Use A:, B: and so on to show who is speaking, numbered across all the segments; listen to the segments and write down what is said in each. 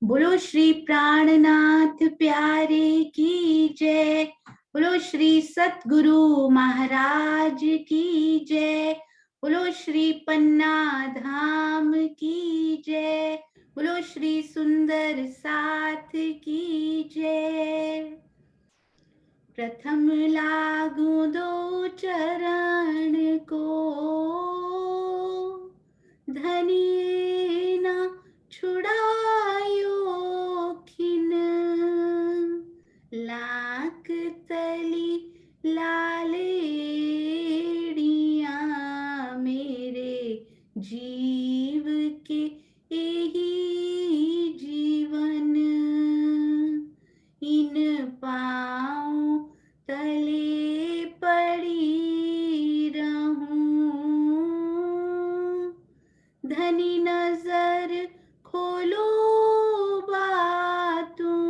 A: बोलो श्री प्राणनाथ प्यारे की जय। बोलो श्री सतगुरु महाराज की जय। बोलो श्री पन्ना धाम की जय। बोलो श्री सुंदर साथ की जय। प्रथम लागू दो चरण को, धनी न छुड़ायो खिन। लाख तली लालेड़िया मेरे जीव के यही जीवन। इन पाँव तले पड़ी रहूं, धनी नजर खोलो बातून।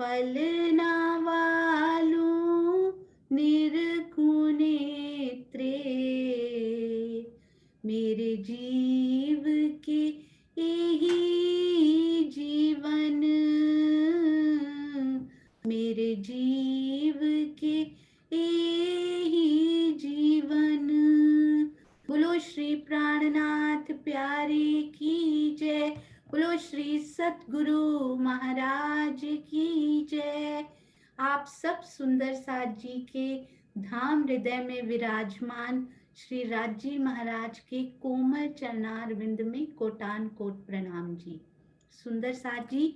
A: पलना वालू निर्गुणे त्रे, मेरे जीव के यही जीवन। मेरे जीव के यही जीवन। बोलो श्री प्राणनाथ प्यारे की जय। बोलो श्री सतगुरु महाराज की जय। आप सब सुंदर साथ जी के धाम हृदय में विराजमान श्री राजी महाराज के कोमल चरणारविंद में कोटान कोट प्रणाम जी। सुंदर साथ जी,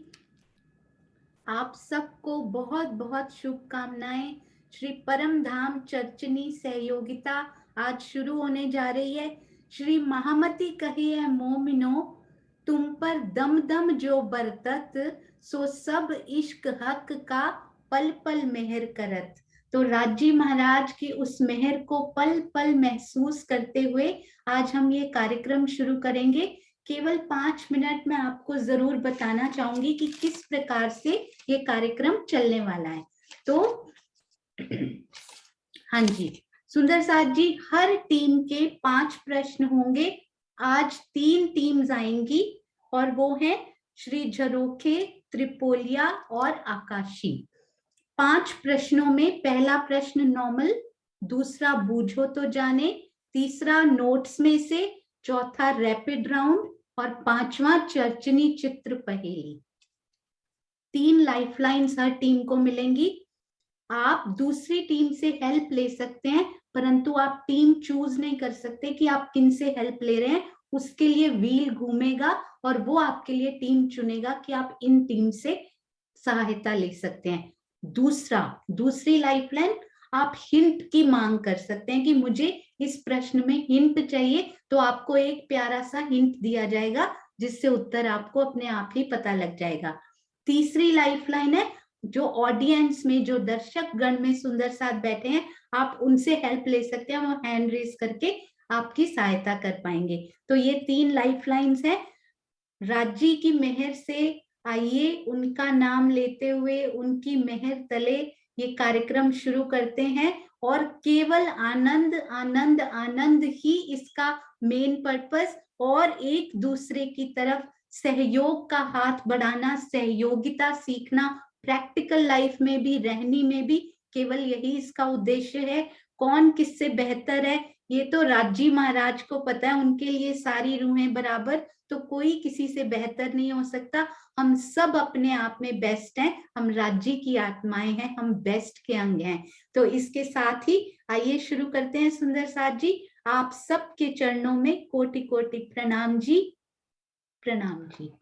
A: आप सबको बहुत बहुत शुभकामनाएं। श्री परम धाम चर्चनी सहयोगिता आज शुरू होने जा रही है। श्री महामती कही है मोमिनो, तुम पर दम दम जो बरतत, सो सब इश्क हक का पल पल मेहर करत। तो राजी महाराज की उस मेहर को पल पल महसूस करते हुए आज हम ये कार्यक्रम शुरू करेंगे। केवल 5 मिनट में आपको जरूर बताना चाहूंगी कि किस प्रकार से ये कार्यक्रम चलने वाला है। तो हाँ जी, सुंदर साथ जी, हर टीम के 5 प्रश्न होंगे। आज 3 टीम्स आएंगी और वो है श्री झरोखे, त्रिपोलिया और आकाशी। 5 प्रश्नों में पहला प्रश्न नॉर्मल, दूसरा बूझो तो जाने, तीसरा नोट्स में से, चौथा रैपिड राउंड और 5वां चर्चनी चित्र पहेली। 3 लाइफलाइंस हर टीम को मिलेंगी। आप दूसरी टीम से हेल्प ले सकते हैं, परंतु आप टीम चूज नहीं कर सकते कि आप किन से हेल्प ले रहे हैं। उसके लिए व्हील घूमेगा और वो आपके लिए टीम चुनेगा कि आप इन टीम से सहायता ले सकते हैं। दूसरी लाइफलाइन, आप हिंट की मांग कर सकते हैं कि मुझे इस प्रश्न में हिंट चाहिए, तो आपको एक प्यारा सा हिंट दिया जाएगा जिससे उत्तर आपको अपने आप ही पता लग जाएगा। तीसरी लाइफलाइन है, जो ऑडियंस में, जो दर्शक गण में सुंदर साथ बैठे हैं, आप उनसे हेल्प ले सकते हैं, वो हैंड रेस करके आपकी सहायता कर पाएंगे। तो ये 3 लाइफलाइंस हैं। राज्य की मेहर से आइए उनका नाम लेते हुए उनकी मेहर तले ये कार्यक्रम शुरू करते हैं, और केवल आनंद आनंद आनंद ही इसका मेन पर्पस, और एक दूसरे की तरफ सहयोग का हाथ बढ़ाना, सहयोगिता सीखना, प्रैक्टिकल लाइफ में भी, रहनी में भी, केवल यही इसका उद्देश्य है। कौन किससे बेहतर है ये तो राजी महाराज को पता है, उनके लिए सारी रूहें बराबर, तो कोई किसी से बेहतर नहीं हो सकता। हम सब अपने आप में बेस्ट हैं, हम राज्य की आत्माएं हैं, हम बेस्ट के अंग हैं। तो इसके साथ ही आइए शुरू करते हैं। सुंदर साथ जी, आप सबके चरणों में कोटि कोटि प्रणाम जी, प्रणाम जी।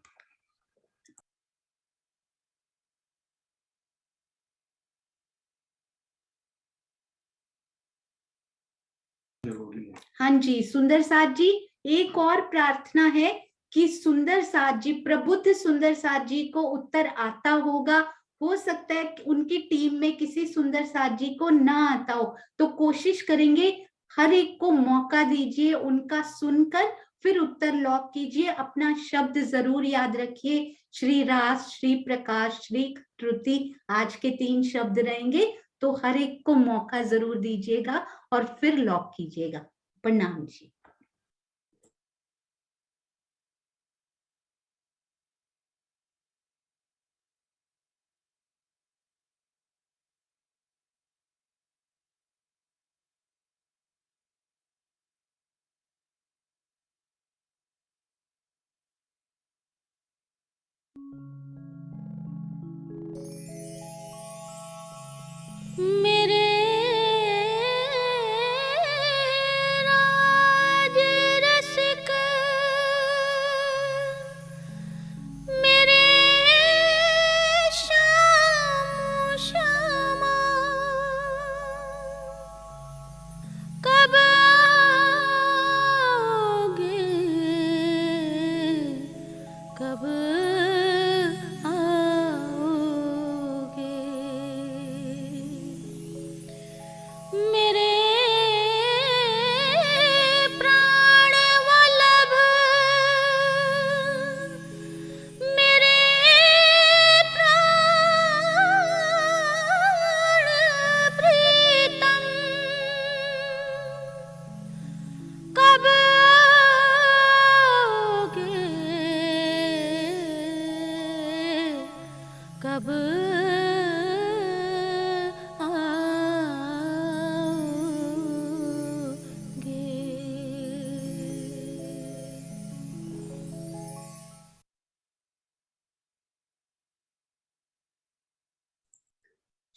A: हाँ जी, सुंदर साथ जी, एक और प्रार्थना है कि सुंदर साथ जी, प्रबुद्ध सुंदर साथ जी को उत्तर आता होगा। हो सकता है कि उनकी टीम में किसी सुंदर साथ जी को ना आता हो, तो कोशिश करेंगे हर एक को मौका दीजिए, उनका सुनकर फिर उत्तर लॉक कीजिए। अपना शब्द जरूर याद रखिए, श्री रास, श्री प्रकाश, श्री श्रुति, आज के 3 शब्द रहेंगे, तो हर एक को मौका जरूर दीजिएगा और फिर लॉक कीजिएगा। प्रणाम जी।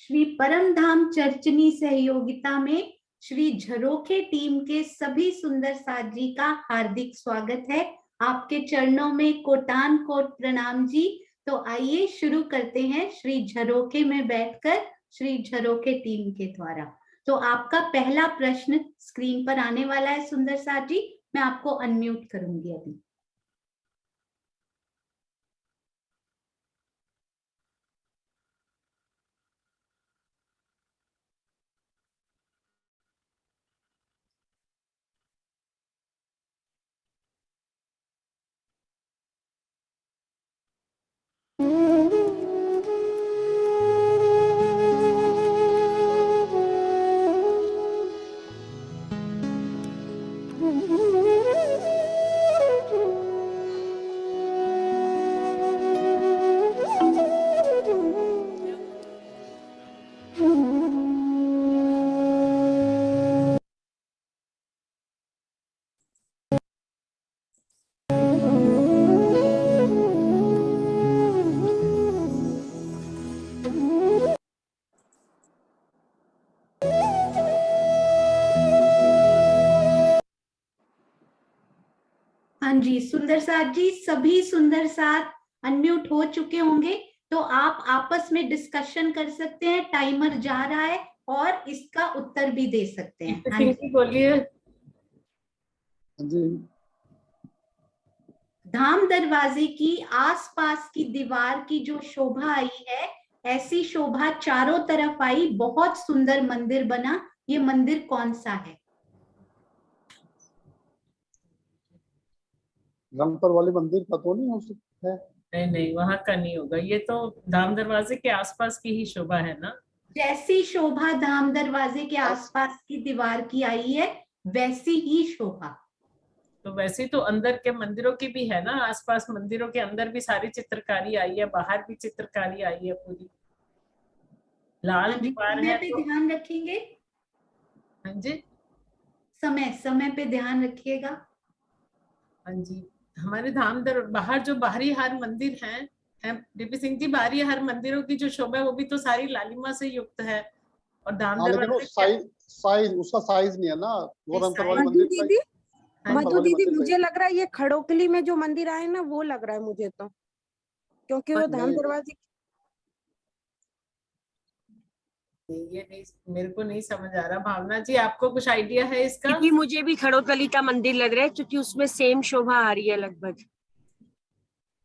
A: श्री परमधाम चर्चनी सहयोगिता में श्री झरोखे टीम के सभी सुंदर साथ जी का हार्दिक स्वागत है। आपके चरणों में कोटान कोट प्रणाम जी। तो आइए शुरू करते हैं श्री झरोखे में बैठकर श्री झरोखे टीम के द्वारा। तो आपका पहला प्रश्न स्क्रीन पर आने वाला है सुंदर साथ जी। मैं आपको अनम्यूट करूंगी अभी। हाँ जी सुंदर साथ जी, सभी सुंदर साथ अनम्यूट हो चुके होंगे, तो आप आपस में डिस्कशन कर सकते हैं। टाइमर जा रहा है और इसका उत्तर भी दे सकते हैं। हाँ जी
B: बोलिए।
A: धाम दरवाजे की आसपास की दीवार की जो शोभा आई है, ऐसी शोभा चारों तरफ आई, बहुत सुंदर मंदिर बना। ये मंदिर कौन सा है?
C: रंगपुर वाले मंदिर का तो नहीं हो सकता है?
B: नहीं वहां का नहीं होगा, ये तो धाम दरवाजे के आसपास की ही शोभा है ना।
A: जैसी शोभा धाम दरवाजे के आसपास की दीवार की आई है, वैसी ही शोभा।
B: तो वैसे तो अंदर के मंदिरों की भी है ना, आसपास मंदिरों के अंदर भी सारी चित्रकारी आई है, बाहर भी चित्रकारी आई है पूरी। लाल दीवार
A: समय
B: है
A: पे
B: तो
A: ध्यान रखेंगे।
B: हाँ जी
A: समय पे ध्यान रखिएगा।
B: हाँ जी। हमारे बाहर जो बाहरी हर मंदिर है डीपी सिंह जी, बाहरी हर मंदिरों की जो शोभा है वो भी तो सारी लालिमा से युक्त है। और धाम
C: हाँ, लेकिन वो
B: दरवाजे
C: साइज उसका साइज नहीं है ना, वो रंगपुर वाले
D: मधु
C: मंदिर
D: दीदी, मधु दीदी
C: का
D: मुझे लग रहा है ये खड़ोकली में जो मंदिर आए ना वो लग रहा है मुझे तो, क्योंकि वो धाम दरवाजे।
B: ये नहीं, मेरे को नहीं समझ आ रहा। भावना जी आपको कुछ आइडिया है इसका?
D: क्योंकि मुझे भी खड़ोतली का मंदिर लग रहा है, क्योंकि उसमें सेम शोभा आ रही है लगभग।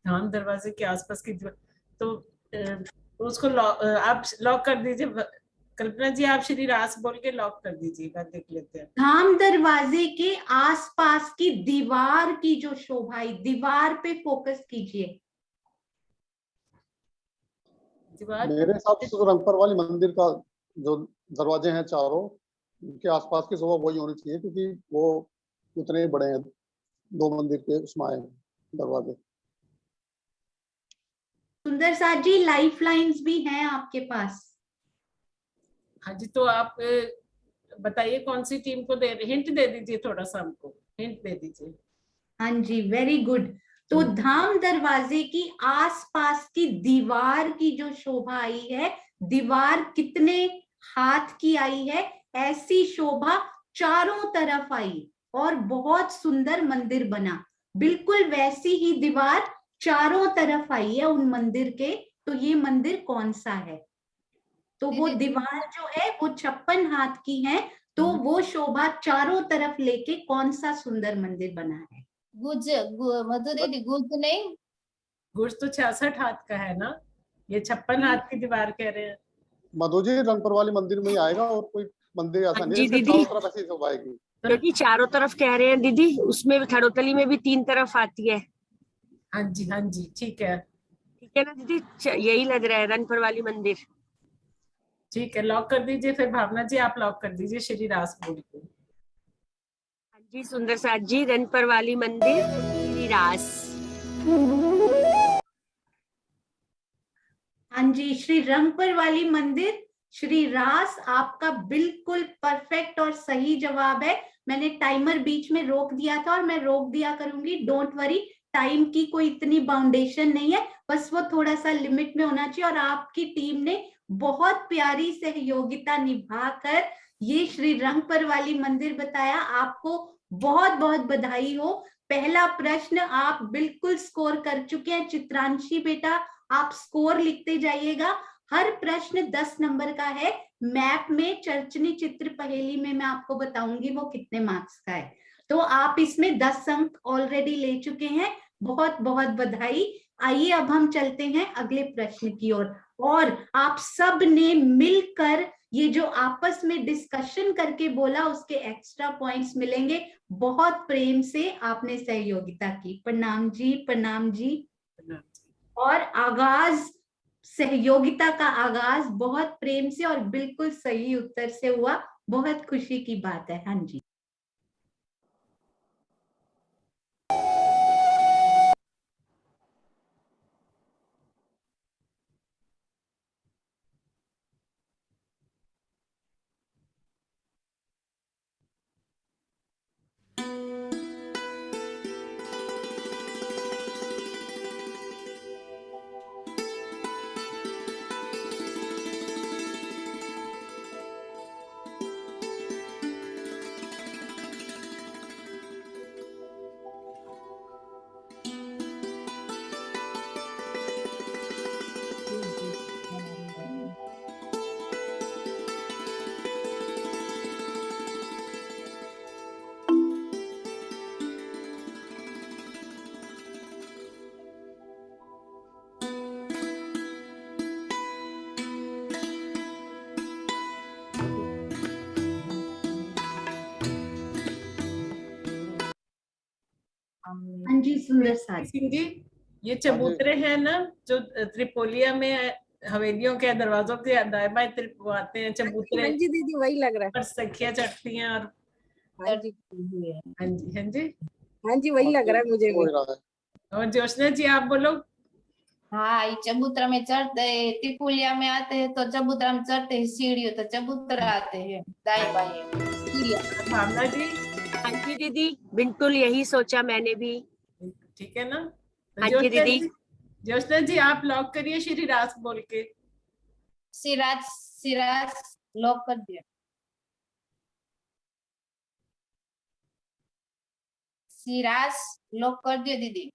B: धाम दरवाजे के आसपास की तो उसको आप लॉक कर दीजिए। कल्पना जी आप श्री रास बोल के लॉक कर दीजिएगा, देख लेते हैं।
A: धाम दरवाजे के आसपास की दीवार की जो शोभा आई, दीवार पे फोकस कीजिए।
C: मेरे हिसाब से तो रंगपुर वाली मंदिर का जो दरवाजे हैं चारों, उनके आसपास की शोभा वही होनी चाहिए, क्योंकि वो उतने बड़े हैं, दो मंदिर के उसमें आए दरवाजे।
A: सुंदर साथ जी लाइफ लाइन्स भी हैं आपके पास।
B: हाँ जी, तो आप बताइए कौन सी टीम को हिंट दे दीजिए, थोड़ा सा हमको हिंट दे दीजिए।
A: हाँ जी वेरी गुड। तो धाम दरवाजे की आसपास की दीवार की जो शोभा आई है, दीवार कितने हाथ की आई है, ऐसी शोभा चारों तरफ आई और बहुत सुंदर मंदिर बना। बिल्कुल वैसी ही दीवार चारों तरफ आई है उन मंदिर के। तो ये मंदिर कौन सा है? तो वो दीवार जो है वो 56 हाथ की है। तो वो शोभा चारों तरफ लेके कौन सा सुंदर मंदिर बना है?
E: मधु दीदी गुज नहीं,
B: गुज तो 66 हाथ का है ना, ये 56 हाथ की दीवार कह रहे हैं।
C: मधु जी रंगपुर वाले मंदिर में ही आएगा, और कोई मंदिर ऐसा नहीं है चारों तरफ ऐसी शोभा आएगी।
D: क्योंकि चारों तरफ कह रहे हैं दीदी, उसमें भी खड़ोतली में भी 3 तरफ आती है।
B: हाँ जी ठीक है
D: ना दीदी, यही लग रहा है रंगपुर वाली मंदिर।
B: ठीक है, लॉक कर दीजिए। फिर भावना जी आप लॉक कर दीजिए श्री रास बोल के।
D: हाँ जी सुंदर साथ जी, रंगपुर वाली मंदिर श्री रास।
A: हाँ जी श्री रंगपुर वाली मंदिर श्री रास आपका बिल्कुल परफेक्ट और सही जवाब है। मैंने टाइमर बीच में रोक दिया था और मैं रोक दिया करूंगी, डोंट वरी। टाइम की कोई इतनी बाउंडेशन नहीं है, बस वो थोड़ा सा लिमिट में होना चाहिए। और आपकी टीम ने बहुत प्यारी सहयोगिता निभाकर ये श्री रंगपर वाली मंदिर बताया। आपको बहुत बहुत बधाई हो। पहला प्रश्न आप बिल्कुल स्कोर कर चुके हैं। चित्रांशी बेटा, आप स्कोर लिखते जाइएगा। हर प्रश्न 10 नंबर का है। मैप में चरचनी चित्र पहेली में मैं आपको बताऊंगी वो कितने मार्क्स का है। तो आप इसमें 10 अंक ऑलरेडी ले चुके हैं। बहुत बहुत बधाई। आइए अब हम चलते हैं अगले प्रश्न की ओर। और आप सब ने मिलकर ये जो आपस में डिस्कशन करके बोला उसके एक्स्ट्रा पॉइंट्स मिलेंगे। बहुत प्रेम से आपने सहयोगिता की। प्रणाम जी, प्रणाम जी। और आगाज, सहयोगिता का आगाज बहुत प्रेम से और बिल्कुल सही उत्तर से हुआ। बहुत खुशी की बात है। हाँ जी। हाँ जी सुंदर साथ
B: सिंह जी, ये चबूतरे हैं ना जो त्रिपोलिया में हवेलियों के दरवाजों के दाएं बाएं आते हैं चबूतरे,
D: हाँ जी दीदी वही लग रहा है।
B: पर सखियां चढ़ती हैं और
D: हाँ जी
B: हाँ जी हाँ जी
D: हाँ जी वही लग रहा है मुझे भी।
B: और ज्योत्सना जी आप बोलो।
E: हाँ, ये चबूतरा में चढ़ते हैं, त्रिपुलिया में आते हैं तो चबूतरा में चढ़ते हैं, सीढ़ियों तो चबूतरा आते हैं दाएं बाएं सीढ़ियां।
B: भावना जी।
F: हाँ जी दीदी, बिल्कुल यही सोचा मैंने भी।
B: ठीक है ना।
F: हाँ जी दीदी।
B: ज्योत्सना जी आप लॉक करिए श्री रास बोल के।
E: सिराज, सिराज लॉक कर दिया। सिराज लॉक कर दिया दीदी।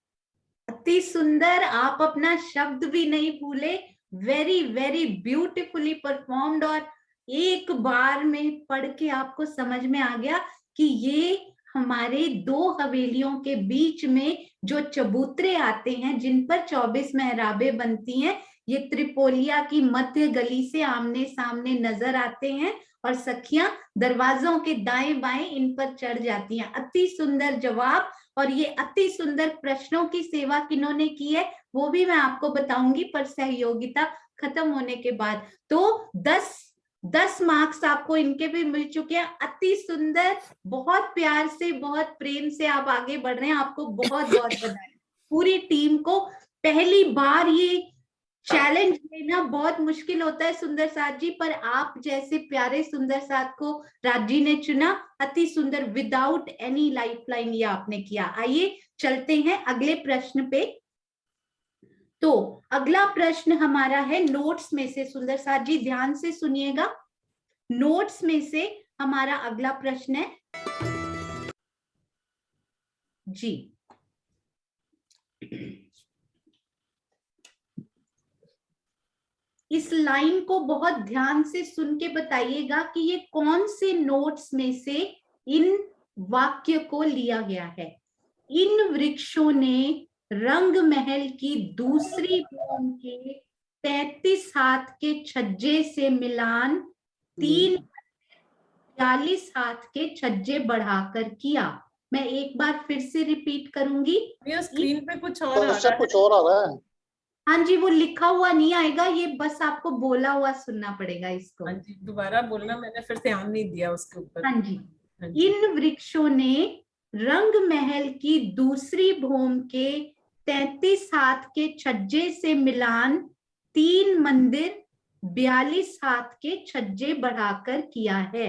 A: अति सुंदर। आप अपना शब्द भी नहीं भूले। Very very beautifully performed. और एक बार में पढ़ के आपको समझ में आ गया कि ये हमारे दो हवेलियों के बीच में जो चबूतरे आते हैं जिन पर 24 मेहराबें बनती हैं, ये त्रिपोलिया की मध्य गली से आमने सामने नजर आते हैं और सखियां दरवाजों के दाएं बाएं इन पर चढ़ जाती हैं। अति सुंदर जवाब। और ये अति सुंदर प्रश्नों की सेवा किन्होंने की है वो भी मैं आपको बताऊंगी, पर सहयोगिता खत्म होने के बाद। तो 10 मार्क्स आपको इनके भी मिल चुके हैं। अति सुंदर। बहुत प्यार से, बहुत प्रेम से आप आगे बढ़ रहे हैं। आपको बहुत बहुत बधाई पूरी टीम को। पहली बार ये चैलेंज लेना बहुत मुश्किल होता है सुंदर साथ जी, पर आप जैसे प्यारे सुंदर साथ को राजी ने चुना। अति सुंदर। विदाउट एनी लाइफलाइन ये आपने किया। आइए चलते हैं अगले प्रश्न पे। तो अगला प्रश्न हमारा है नोट्स में से। सुंदर साथ जी ध्यान से सुनिएगा। नोट्स में से हमारा अगला प्रश्न है जी। इस लाइन को बहुत ध्यान से सुन के बताइएगा कि ये कौन से नोट्स में से इन वाक्य को लिया गया है। इन वृक्षों ने रंग महल की दूसरी भूमि के 33 हाथ के छज्जे से मिलान 43 हाथ के छज्जे बढ़ाकर किया। मैं एक बार फिर से रिपीट करूंगी।
B: स्क्रीन पे कुछ और आ
C: रहा है।
A: हाँ जी, वो लिखा हुआ नहीं आएगा, ये बस आपको बोला हुआ सुनना पड़ेगा इसको।
B: हाँ जी दोबारा बोलना, मैंने फिर ध्यान नहीं दिया उसके ऊपर।
A: हाँ जी। इन वृक्षों ने रंग महल की दूसरी भूमि के 33 हाथ के छज्जे से मिलान 3 मंदिर 42 हाथ के छज्जे बढ़ाकर किया है।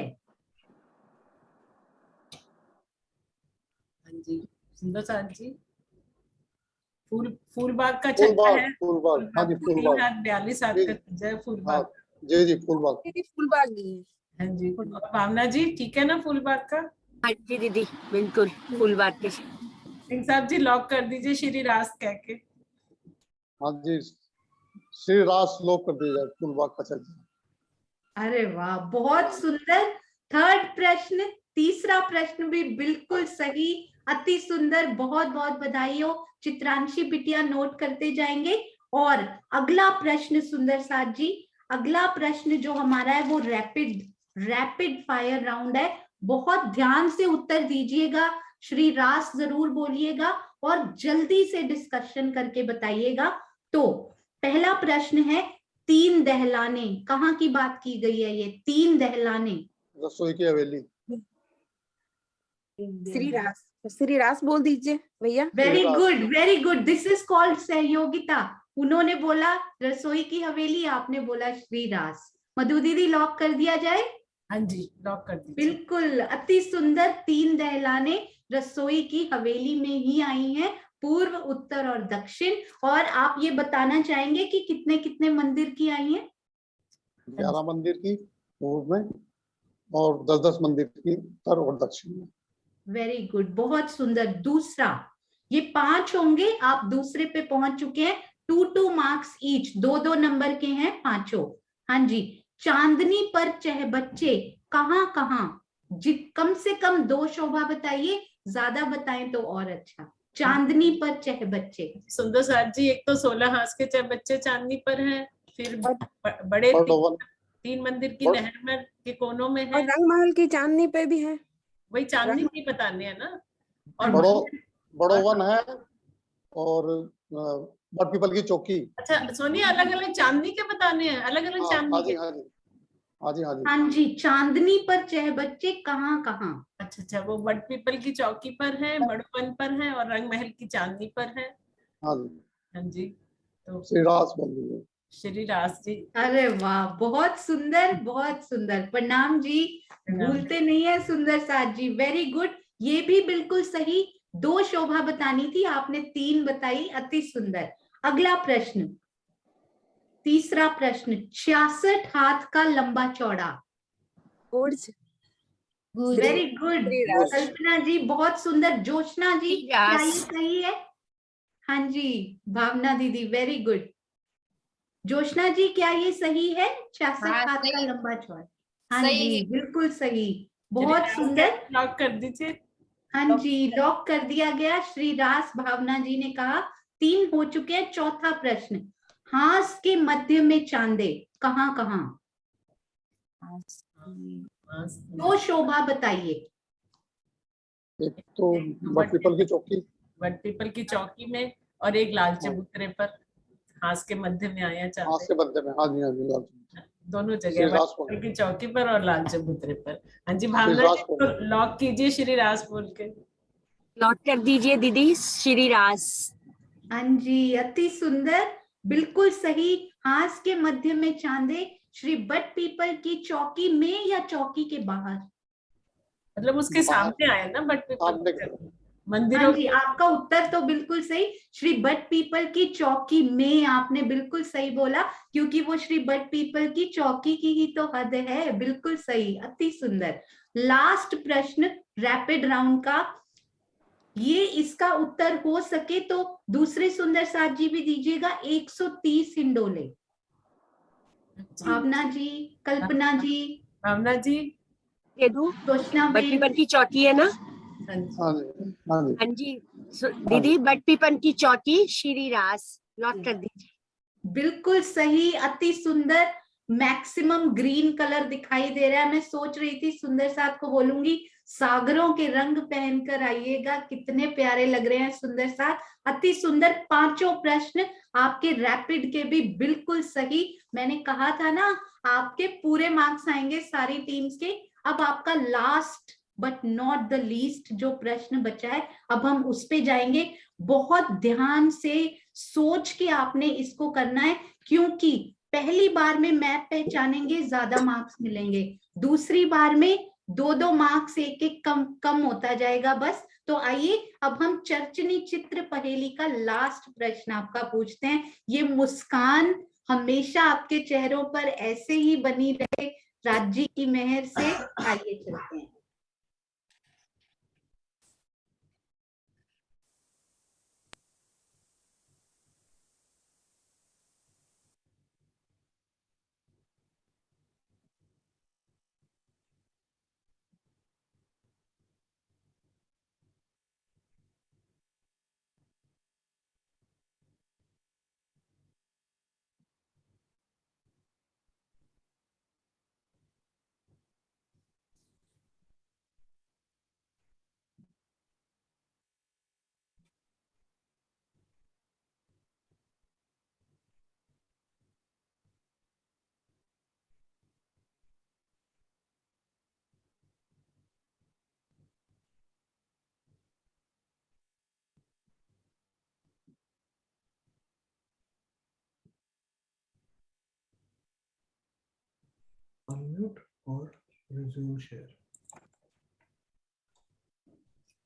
B: हाँ जी सुंदर साथ जी। फूलबाग का छज्जा है।
C: फूलबाग। हाँ जी फूलबाग।
B: 42 हाथ का छज्जा है फूलबाग।
C: जी जी, फूलबाग।
D: दीदी फूलबाग ही है।
B: हाँ जी, और भावना जी ठीक है ना फूलबाग का?
F: हाँ जी दीदी, बिल्कुल फूलबाग के।
B: सिंह साहब जी लॉक कर दीजिए श्री रास कह के।
C: हाँ जी, श्री रास लोक कर दिया जाए, फूलबाग का चल।
A: अरे वाह, बहुत सुंदर। थर्ड प्रश्न, तीसरा प्रश्न भी बिल्कुल सही, अति सुंदर, बहुत बहुत बधाई हो। चित्रांशी बिटिया नोट करते जाएंगे। और अगला प्रश्न सुंदर साथ जी, अगला प्रश्न जो हमारा है वो रैपिड फायर राउंड है। बहुत ध्यान से उत्तर दीजिएगा, श्री रास जरूर बोलिएगा और जल्दी से डिस्कशन करके बताइएगा। तो पहला प्रश्न है, तीन दहलाने, कहाँ की बात की गई है? ये तीन दहलाने
C: रसोई की हवेली।
D: श्री रास बोल दीजिए भैया।
A: Very good, very good, this is called सहयोगिता। उन्होंने बोला रसोई की हवेली, आपने बोला श्री रास। मधु दीदी लॉक कर दिया जाए?
B: हाँ जी लॉक कर दीजिए।
A: बिल्कुल, अति सुंदर। तीन दहलाने रसोई की हवेली में ही आई हैं, पूर्व, उत्तर और दक्षिण। और आप ये बताना चाहेंगे कि कितने कितने मंदिर की आई हैं?
C: 11 मंदिर की पूर्व में और 10-10 मंदिर की उत्तर और दक्षिण में।
A: वेरी गुड, बहुत सुंदर। दूसरा, ये 5 होंगे, आप दूसरे पे पहुंच चुके हैं। 2 मार्क्स ईच, 2 नंबर के हैं पांचों। हाँ जी, चांदनी पर चहबच्चे कहाँ कहाँ? कम से कम 2 शोभा बताइए, ज्यादा बताएं तो और अच्छा। चांदनी पर चहबच्चे।
B: सुंदर साथ जी, एक तो 16 हाथ के चहबच्चे चांदनी पर हैं, फिर बड़े तीन मंदिर की नहर में के कोनों में है,
D: और रंग महल की चांदनी पे भी है।
B: वही चांदनी की बताने हैं ना। और
C: बड़ो वन है और बट पीपल की चौकी।
B: अच्छा सोनिया, अलग अलग चांदनी के बताने हैं, अलग अलग चांदनी के।
C: हाँ जी, हाँ जी, हाँ जी।
A: हाँ जी, चांदनी पर चहबच्चे कहाँ कहाँ?
B: अच्छा, वो बट पीपल की चौकी पर है, बड़वन पर है और रंग महल की चांदनी पर है।
C: हाँ जी,
B: हाँ जी। तो
C: श्री रास बोल दीजिए।
B: श्री रास जी।
A: अरे वाह, बहुत सुंदर, बहुत सुंदर। प्रणाम जी, भूलते नहीं है सुंदर साथ जी, वेरी गुड। ये भी बिल्कुल सही। 2 शोभा बतानी थी, आपने 3 बताई, अति सुंदर। अगला प्रश्न, तीसरा प्रश्न, 66 हाथ का लंबा चौड़ा। वेरी गुड कल्पना जी, बहुत सुंदर। जोशना जी, क्या ये सही है? हाँ जी, भावना दीदी, वेरी गुड। जोशना जी, क्या ये सही है? 66 हाथ का लंबा चौड़ा। हाँ जी, बिल्कुल सही, बहुत सुंदर।
B: लॉक कर दीजिए।
A: हाँ जी, लॉक कर दिया गया। श्री रास, भावना जी ने कहा। 3 हो चुके हैं। चौथा प्रश्न, हास के मध्य में चांदे कहाँ कहाँ? 2 शोभा बताइए।
C: एक तो बट पीपल की चौकी,
B: बट पीपल की चौकी में, और एक लाल चबूतरे पर, हास के मध्य में आया चांदे।
C: हास के मध्य में, हाँ जी, हाँ जी,
B: दोनों जगह, बट पीपल की चौकी पर और लाल चबूतरे पर। हाँ जी, भावना जी को लॉक कीजिए श्री रास बोल के।
F: लॉक कर दीजिए दीदी, श्री रास।
A: हाँ जी, अति सुंदर, बिल्कुल सही। हास के मध्य में चांदे, श्री बट पीपल की चौकी में या चौकी के बाहर?
B: मतलब उसके सामने आए ना बट पीपल मंदिरों।
A: हाँ जी, आपका उत्तर तो बिल्कुल सही। श्री बट पीपल की चौकी में, आपने बिल्कुल सही बोला, क्योंकि वो श्री बट पीपल की चौकी की ही तो हद है। बिल्कुल सही, अति सुंदर। लास्ट प्रश्न रैपिड राउंड का, ये इसका उत्तर हो सके तो दूसरे सुंदर साथ जी भी दीजिएगा। 130 हिंडोले। भावना जी, कल्पना जी,
B: भावना जी
F: दे दूं?
A: जोशना
F: बट पीपल की चौकी है ना?
C: हाँ
F: जी दीदी, बट पीपल की चौकी, श्री रास, लॉक कर दीजिए।
A: बिल्कुल सही, अति सुंदर। मैक्सिमम ग्रीन कलर दिखाई दे रहा है। मैं सोच रही थी सुंदर साथ को बोलूंगी सागरों के रंग पहनकर आइएगा, कितने प्यारे लग रहे हैं सुंदर साथ। अति सुंदर। 5 प्रश्न आपके रैपिड के भी बिल्कुल सही। मैंने कहा था ना, आपके पूरे मार्क्स आएंगे सारी टीम्स के। अब आपका last but not the least जो प्रश्न बचा है, अब हम उस पे जाएंगे। बहुत ध्यान से सोच के आपने इसको करना है, क्योंकि पहली बार में मैप पहचानेंगे, ज्यादा मार्क्स मिलेंगे। दूसरी बार में 2-2 मार्क्स एक एक कम होता जाएगा बस। तो आइए अब हम चर्चनी चित्र पहेली का लास्ट प्रश्न आपका पूछते हैं। ये मुस्कान हमेशा आपके चेहरों पर ऐसे ही बनी रहे राज जी की मेहर से। आइए चलते हैं।
G: अनम्यूट और रिज्यूम शेयर।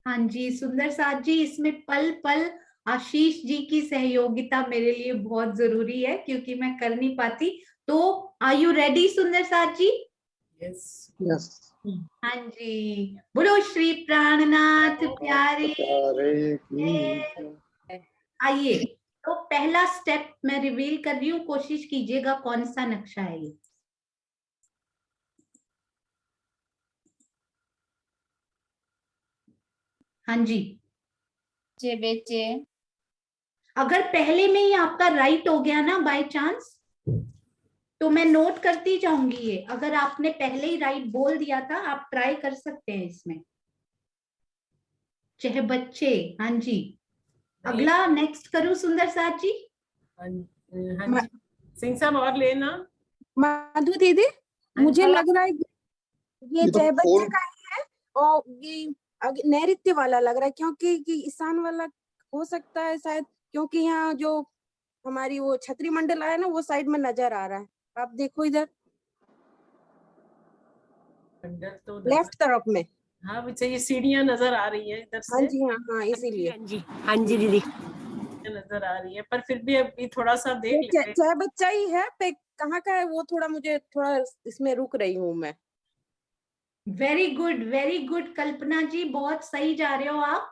A: हाँ जी सुंदर साथ जी, इसमें पल पल आशीष जी की सहयोगिता मेरे लिए बहुत जरूरी है क्योंकि मैं कर नहीं पाती। तो आर यू रेडी सुंदर साथ जी?
B: Yes
C: yes.
A: हाँ जी, बोलो श्री प्राणनाथ प्यारे।
C: प्यारे की
A: आइए, तो पहला स्टेप मैं रिवील कर रही हूँ, कोशिश कीजिएगा कौन सा नक्शा है ये। हाँ जी,
E: जे बेचे
A: अगर पहले में ही आपका राइट हो गया ना बाय चांस, तो मैं नोट करती जाऊंगी ये। अगर आपने पहले ही राइट बोल दिया था, आप ट्राई कर सकते हैं इसमें, चाहे बच्चे। हाँ जी, अगला नेक्स्ट करूं सुंदर साथ जी?
B: हाँ जी सिंह साहब और लेना।
D: मधु दीदी, मुझे लग रहा है कि ये
C: ये तो
D: चाहे बच्चे
C: फूल
D: का ही है और ये नैऋत्य वाला लग रहा है, क्योंकि कि ईशान वाला हो सकता है शायद, क्योंकि यहाँ जो हमारी वो छतरी मंडल है ना, वो साइड में नजर आ रहा है। आप देखो इधर
B: अंदर तो
D: लेफ्ट तरफ में।
B: हाँ बच्चा, ये सीढ़ियां नजर आ रही है इधर
D: हाँ
B: से।
D: जी, हाँ इसीलिए
F: हाँ जी, हाँ जी दीदी।
B: नजर आ रही है, पर फिर भी अभी थोड़ा सा देख लेते हैं।
D: चाहे बच्चा ही है पे कहाँ का है वो, थोड़ा मुझे थोड़ा इसमें रुक रही हूँ मैं।
A: वेरी गुड कल्पना जी, बहुत सही जा रहे हो आप।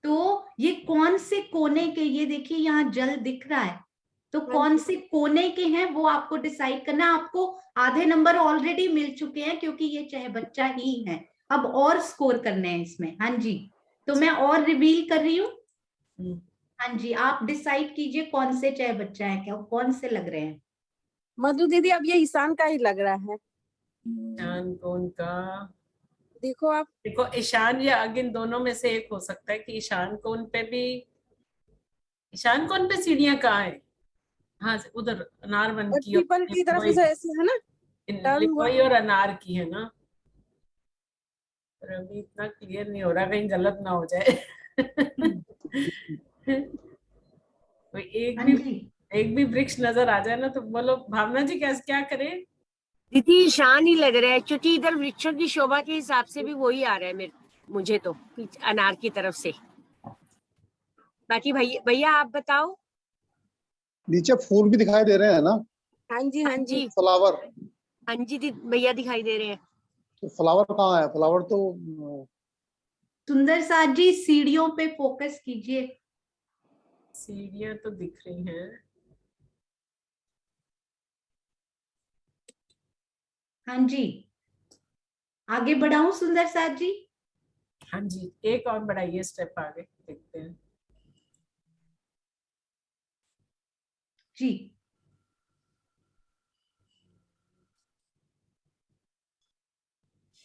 A: तो ये कौन से कोने के, ये देखिए यहाँ जल दिख रहा है, तो
D: हाँ
A: कौन
D: जी।
A: से कोने के हैं वो आपको डिसाइड करना है। आपको आधे नंबर ऑलरेडी मिल चुके हैं क्योंकि ये चाहे बच्चा ही है। अब और स्कोर करने हैं इसमें। हाँ जी, तो मैं और रिवील कर रही हूँ। हाँ जी, आप डिसाइड कीजिए कौन से चाहे बच्चा है, क्या कौन से लग रहे हैं।
D: मधु दीदी, अब ये ईशान का ही लग रहा है।
B: ईशान कौन का?
D: देखो आप।
B: देखो ईशान या अगिन दोनों में से एक हो सकता है कि ईशान कोण पे भी, ईशान कोण पे सीढ़ियां कहाँ है? हाँ उधर अनारवन की और
D: पीपल की तरफ से ऐसे है ना, टर्न हुआ।
B: लिपोई और अनार की है ना। पर अभी इतना क्लियर नहीं हो रहा, कहीं गलत ना हो जाए। कोई
A: हाँ जी,
B: एक भी वृक्ष नजर आ जाए ना तो बोलो भावना जी, कैसे क्या करें?
F: दीदी ईशान ही लग रहा है, क्योंकि इधर वृक्षों की शोभा के हिसाब से भी वही आ रहा है मुझे तो अनार की तरफ से। बाकी भैया भैया आप बताओ।
C: नीचे फूल भी दिखाई दे रहे हैं ना,
D: हाँ जी, हाँ जी।
C: फ्लावर।
F: हाँ जी भैया दिखाई दे रहे हैं।
C: तो फ्लावर कहाँ है? फ्लावर तो
A: सुंदर साथ जी सीढ़ियों पे फोकस कीजिए।
B: सीढ़ियां तो दिख रही हैं।
A: हाँ जी, आगे बढ़ाऊं सुंदर साथ जी?
B: हाँ जी, एक और बढ़ाइए स्टेप आगे, देखते हैं।
A: जी,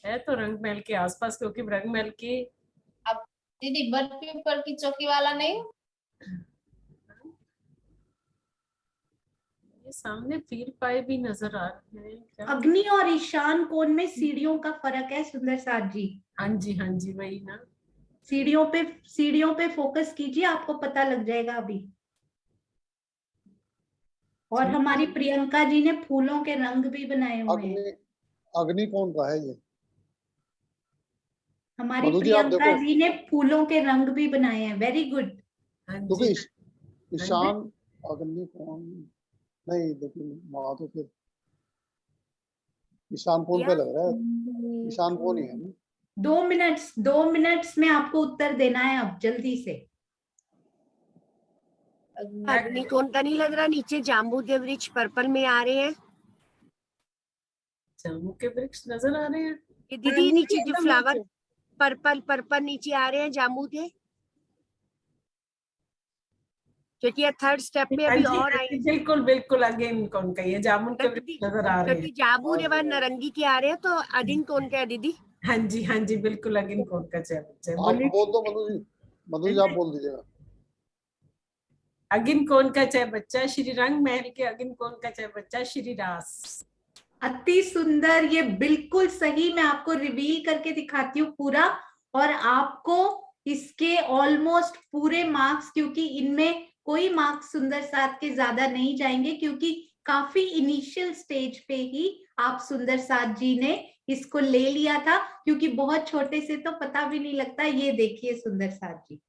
B: है तो रंग महल के आसपास, क्योंकि रंग महल की
E: अब दीदी बट पेपर की चौकी वाला नहीं?
B: ये सामने फील पाए भी नजर आ रहे हैं क्या?
A: अग्नि और ईशान कोण में सीढ़ियों का फर्क है सुंदर साथ जी।
B: हाँ जी वही ना।
A: सीढ़ियों पे फोकस कीजिए, आपको पता लग जाएगा अभी। और हमारी प्रियंका जी ने फूलों के रंग भी बनाए हुए हैं।
C: अग्नि, अग्नि कौन का है ये?
A: हमारी
C: मधु जी आप
A: प्रियंका
C: देखो,
A: जी ने फूलों के रंग भी बनाए हैं। Very good.
B: हाँ
C: क्योंकि
B: जी
C: ईशान अग्नि कौन, नहीं लेकिन वहां तो फिर ईशान कोण पे लग रहा है, ईशान कोण ही है ना।
A: 2 मिनट्स में आपको उत्तर देना है, अब जल्दी से।
F: अग्निकोण का नहीं लग रहा, नीचे जाम्बू वृक्ष पर्पल में आ रहे हैं।
B: जामुन के वृक्ष नजर आ रहे हैं।
F: ये दीदी नीचे जो फ्लावर पर्पल नीचे आ रहे हैं जाम्बू के, क्योंकि थर्ड स्टेप में अभी और आएंगे।
B: बिल्कुल बिल्कुल अगेन कौन का ये जामुन के वृक्ष नजर आ रहे हैं।
F: जाबू रे बाद नारंगी के आ रहे हैं, तो अदिन कौन का है दीदी?
B: हाँ जी बिल्कुल अगेन कौन का चाय बच्चा।
C: आप बोल दो मधु जी आप बोल दीजिएगा।
B: अगिन कौन का चाय बच्चा श्री रंग महल के, अगिन कौन का चाय बच्चा श्री रास।
A: अति सुंदर, ये बिल्कुल सही। मैं आपको रिवील करके दिखाती हूँ पूरा, और आपको इसके ऑलमोस्ट पूरे मार्क्स, क्योंकि इनमें कोई मार्क्स सुंदर साथ के ज्यादा नहीं जाएंगे, क्योंकि काफी इनिशियल स्टेज पे ही आप सुंदर साथ जी ने इसको ले लिया था, क्योंकि बहुत छोटे से तो पता भी नहीं लगता। ये देखिए सुंदर साथ जी,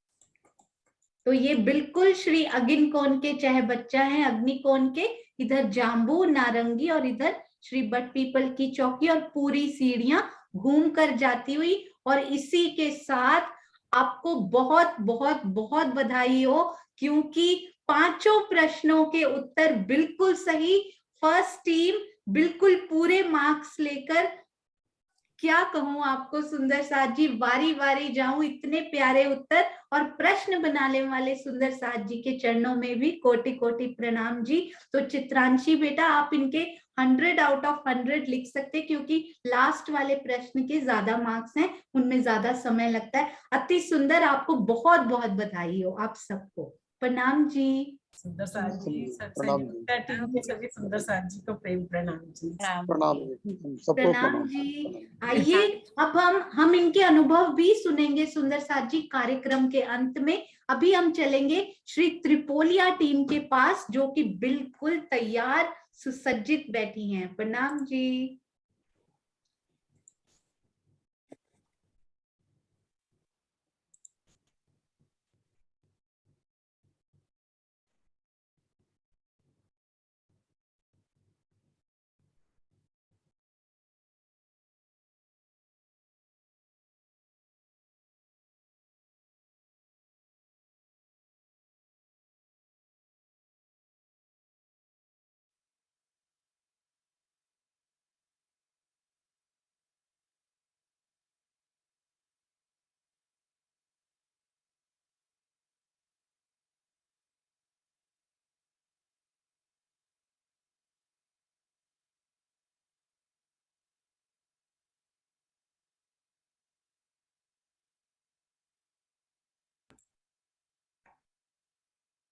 A: तो ये बिल्कुल श्री अगिन कौन के चाहे बच्चा है, अग्नि कौन के। इधर जाम्बू नारंगी और इधर श्री बट पीपल की चौकी, और पूरी सीढ़ियां घूम कर जाती हुई। और इसी के साथ आपको बहुत बहुत बहुत बधाई हो, क्योंकि पांचों प्रश्नों के उत्तर बिल्कुल सही। फर्स्ट टीम बिल्कुल पूरे मार्क्स लेकर, क्या कहूं आपको सुंदर साथ जी, बारी बारी जाऊं, इतने प्यारे उत्तर। और प्रश्न बनाने वाले सुंदर साथ जी के चरणों में भी कोटि कोटि प्रणाम जी। तो चित्रांशी बेटा, आप इनके 100 आउट ऑफ 100 लिख सकते, क्योंकि लास्ट वाले प्रश्न के ज्यादा मार्क्स हैं, उनमें ज्यादा समय लगता है। अति सुंदर, आपको बहुत बहुत बधाई हो आप सबको। प्रणाम जी।
B: सुंदर साथ जी,
C: प्रणाम
B: टीम के सभी सुंदर साथ जी को प्रेम प्रणाम जी।
C: प्रणाम जी, सबको
A: प्रणाम जी। आइए अब हम इनके अनुभव भी सुनेंगे सुंदर साथ जी कार्यक्रम के अंत में। अभी हम चलेंगे श्री त्रिपोलिया टीम के पास, जो कि बिल्कुल तैयार सुसज्जित बैठी हैं। प्रणाम जी।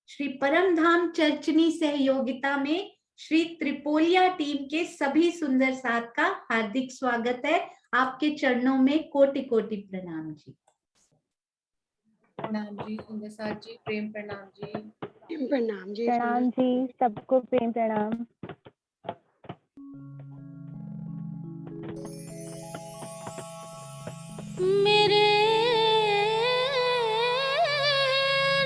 A: श्री परमधाम चर्चनी सहयोगिता में श्री त्रिपोलिया टीम के सभी सुंदर साथ का हार्दिक स्वागत है। आपके चरणों में कोटि कोटि प्रणाम जी।
E: प्रणाम जी सुंदर साथ जी, प्रेम प्रणाम जी।
D: प्रणाम जी।
H: प्रणाम जी, सबको प्रेम प्रणाम।
I: मेरे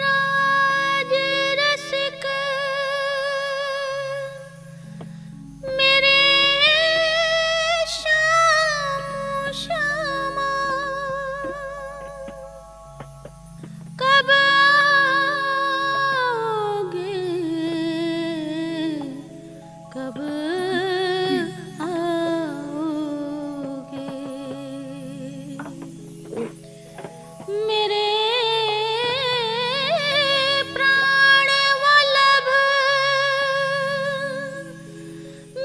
I: राज रसिक, मेरे श्याम श्यामा, कब आओगे, कब मेरे प्राण वल्लभ,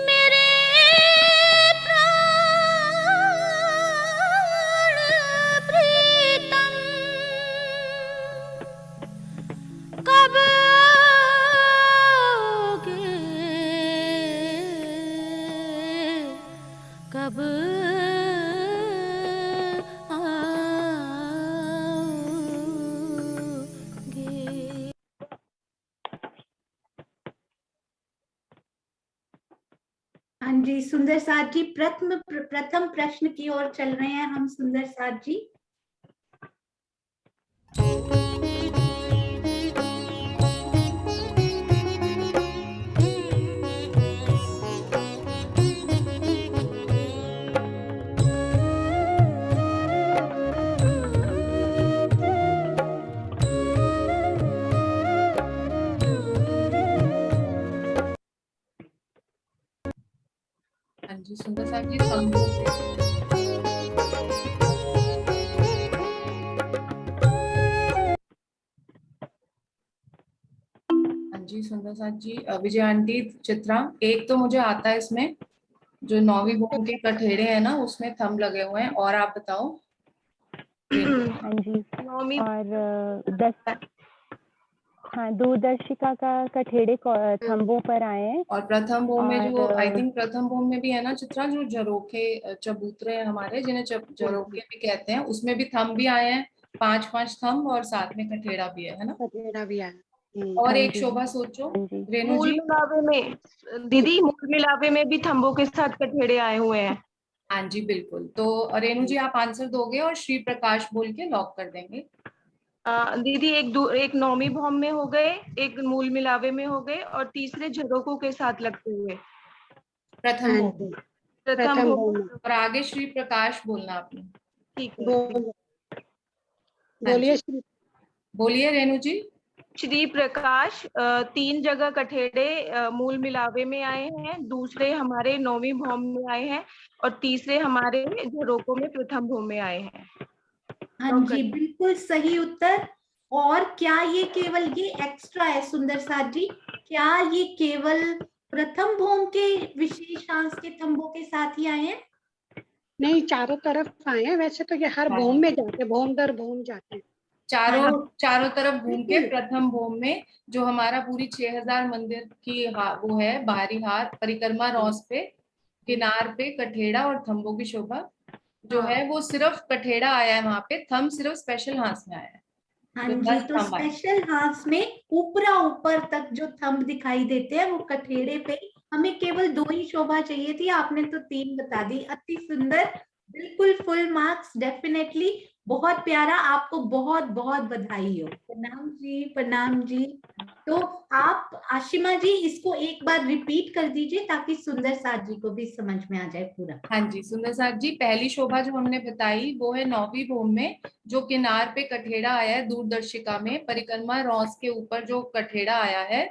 I: मेरे प्राण प्रीतम, कब आओगे, कब
A: हाँ जी सुंदर साथ जी, प्रथम प्रश्न की ओर चल रहे हैं हम सुंदर साथ जी।
E: जी सुंदर साहब जी थंबों पे हाँ जी सुंदर साहब जी विजय आंटी चित्रा एक तो मुझे आता है इसमें जो नौवीं भूमि के कठेड़े हैं ना उसमें थंब लगे हुए हैं और आप बताओ
H: हाँ जी। और 10 हाँ दूरदर्शिका का कठेड़े थंबों पर आए हैं।
E: और प्रथम भूमि में जो
H: और
E: आई थिंक प्रथम भूमि में भी है ना चित्रा जो झरोखे चबूतरे हैं हमारे जिन्हें झरोखे भी कहते हैं उसमें भी थंब भी आए हैं 5-5 थंब और साथ में कठेड़ा भी है ना
D: कठेड़ा भी आया।
E: और
H: हाँ
E: एक
H: जी,
E: शोभा सोचो
H: हाँ जी।
E: रेणु
J: मूल
E: जी
J: मिलावे में दीदी मूल मिलावे में भी थंबों के साथ कठेड़े आए हुए हैं।
E: हाँ जी बिल्कुल तो रेणु जी आप आंसर दोगे और श्री प्रकाश बोल के लॉक कर देंगे
J: दीदी एक नौमी भौम में हो गए, एक मूल मिलावे में हो गए और तीसरे झरोकों के साथ लगते हुए
E: प्रथम भूमि
J: प्रथम भौम।
E: और आगे श्री प्रकाश बोलना आपने
J: ठीक है
E: हाँ जी बोलिए रेणु जी
J: श्री प्रकाश 3 जगह कठेड़े मूल मिलावे में आए हैं, दूसरे हमारे नौवीं भौम में आए हैं और तीसरे हमारे झरोकों में प्रथम भौम में आए हैं।
A: हाँ जी बिल्कुल सही उत्तर। और क्या ये केवल ये एक्स्ट्रा है सुंदर साथ जी, क्या ये केवल प्रथम भौम के विशेषांश के थंबों के साथ ही आए हैं?
K: नहीं चारों तरफ आए हैं, वैसे तो ये हर भौम में जाते हैं, भौम दर भौम जाते हैं।
E: चारों तरफ घूम के प्रथम भौम में जो हमारा पूरी 6000 मंदिर की वो है बाहरी हार परिक्रमा रॉस पे किनार पे कठेड़ा और थंबों की शोभा जो है वो सिर्फ कठेड़ा आया है वहां पे थंब सिर्फ स्पेशल हाथ में आया है
A: हाँ जी तो स्पेशल हाथ में ऊपर तक जो थंब दिखाई देते हैं वो कठेड़े पे हमें केवल 2 ही शोभा चाहिए थी, आपने तो 3 बता दी। अति सुंदर, बिल्कुल फुल मार्क्स डेफिनेटली, बहुत प्यारा, आपको बहुत बहुत बधाई हो। प्रणाम जी प्रणाम जी। तो आप आशिमा जी इसको एक बार रिपीट कर दीजिए ताकि सुंदर साथ जी को भी समझ में आ जाए पूरा।
E: हाँ जी सुंदर साथ जी पहली शोभा जो हमने बताई वो है नौवीं भूमि में जो किनार पे कठेड़ा आया है दूरदर्शिका में परिक्रमा रॉस के ऊपर जो कठेड़ा आया है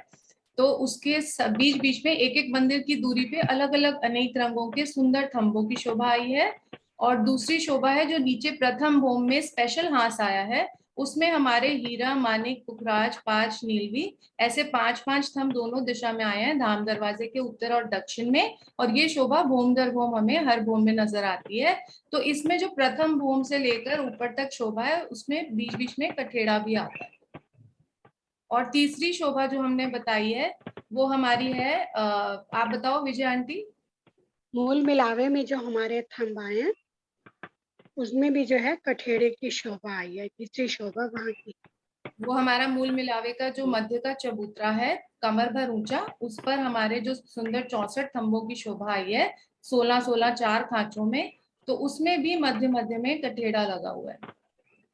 E: तो उसके बीच बीच में एक एक मंदिर की दूरी पे अलग अलग अनेक रंगों के सुंदर थंबों की शोभा आई है और दूसरी शोभा है जो नीचे प्रथम भूमि में स्पेशल हास आया है उसमें हमारे हीरा मानिक पुखराज पांच नीलवी ऐसे 5-5 थंब दोनों दिशा में आए हैं धाम दरवाजे के उत्तर और दक्षिण में और ये शोभा भूम दर भूम हमें हर भूम में नजर आती है। तो इसमें जो प्रथम भूम से लेकर ऊपर तक शोभा है उसमें बीच बीच में कठेड़ा भी आता है और तीसरी शोभा जो हमने बताई है वो हमारी है आप बताओ विजय आंटी।
K: मूल मिलावे में जो हमारे थंब आए हैं उसमें भी जो है कठेड़े की शोभा आई है, तीसरी शोभा वहाँ की
E: वो हमारा मूल मिलावे का जो मध्य का चबूतरा है कमर भर ऊंचा उस पर हमारे जो सुंदर 64 थंबों की शोभा आई है 16-16 4 खांचों में तो उसमें भी मध्य मध्य में कठेड़ा लगा हुआ है।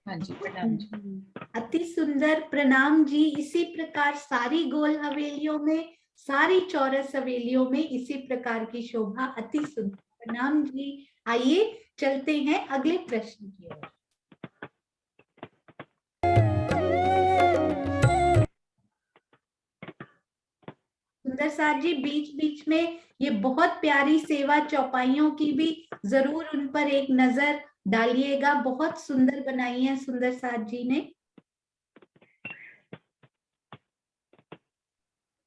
E: हाँ जी प्रणाम जी।
A: अति सुंदर, प्रणाम जी। इसी प्रकार सारी गोल हवेलियों में सारी चौरस हवेलियों में इसी प्रकार की शोभा अति सुंदर, प्रणाम जी। आइए चलते हैं अगले प्रश्न की ओर। सुंदर साथ जी बीच बीच में ये बहुत प्यारी सेवा चौपाइयों की भी जरूर उन पर एक नजर डालिएगा, बहुत सुंदर बनाई है सुंदर साथ जी ने।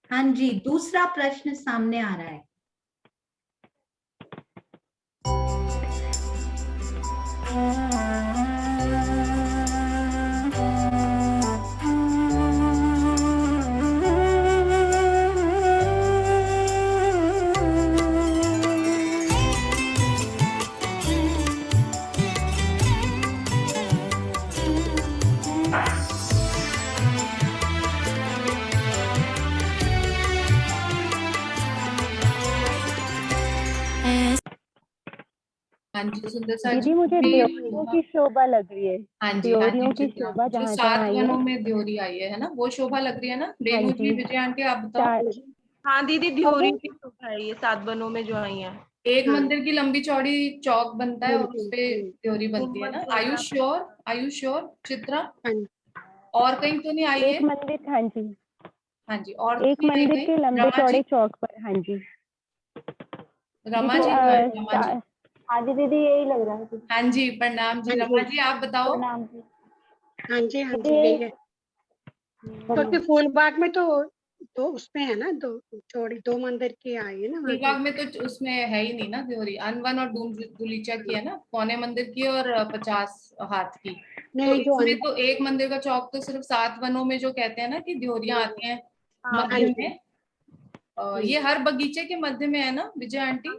A: हाँ जी दूसरा प्रश्न सामने आ रहा है।
E: हाँ जी सुंदर साथ
H: दीदी मुझे द्योरियों की शोभा लग रही है।
E: हाँ जी
H: द्योरियों की शोभा
E: जो
H: जहाँ
E: 7
H: आई
E: वनों
H: है।
E: में द्योरी आई है ना वो शोभा लग रही है ना रेणु
H: हाँ
E: जी
H: जी।
E: विजय आंटी आप बताओ।
J: हाँ दीदी द्योरी की शोभा है ये 7 बनों में जो आई है।
E: एक मंदिर की लंबी चौड़ी चौक बनता है और उसपे द्योरी बनती है ना। आयुष श्योर चित्रा और कहीं तो नहीं आई है।
H: एक मंदिर, हाँ जी
E: हाँ जी और
H: एक मंदिर के लंबे चौड़े चौक पर, हाँ जी
E: रमा
H: दीदी,
E: जी रमा जी।
H: हाँ जी दीदी, यही लग रहा है।
E: हाँ जी, प्रणाम जी।
K: हाँ
E: रमा
K: जी।
E: जी आप बताओ।
H: प्रणाम जी।
K: हाँ जी, हाँ जी,
H: दीदी,
K: यही है। क्योंकि फूलबाग में तो उसमें है ना, दो मंदिर की आई है ना वहाँ
E: फूलबाग
K: की।
E: में तो उसमें है ही नहीं ना त्योरी, अनवन और धूम दुलीचा की है ना, पौने मंदिर की और 50 हाथ की। तो
K: नहीं, जो
E: इसमें तो एक मंदिर का चौक तो सिर्फ 7 वनों में जो कहते हैं ना कि ड्योरियां आती हैं
K: हाँ
E: मध्य
K: जी।
E: में, ये हर बगीचे के मध्य में है ना विजय आंटी?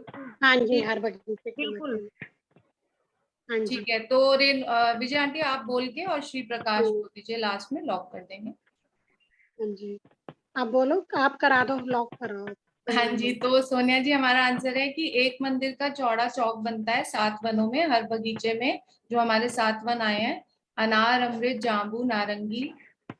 K: हाँ जी, हर बगीचे के मध्य में। हाँ जी।
E: ठीक है, तो विजय आंटी आप बोल के और श्री प्रकाश बोल दीजिए, लास्ट में लॉक कर देंगे।
K: हाँ जी, आप बोलो, आप करा दो, लॉक करो।
E: हाँ जी, तो सोनिया जी हमारा आंसर है कि एक मंदिर का चौड़ा चौक बनता है 7 वनों में, हर बगीचे में जो हमारे 7 वन आए हैं, अनार, अमृत, जाम्बू, नारंगी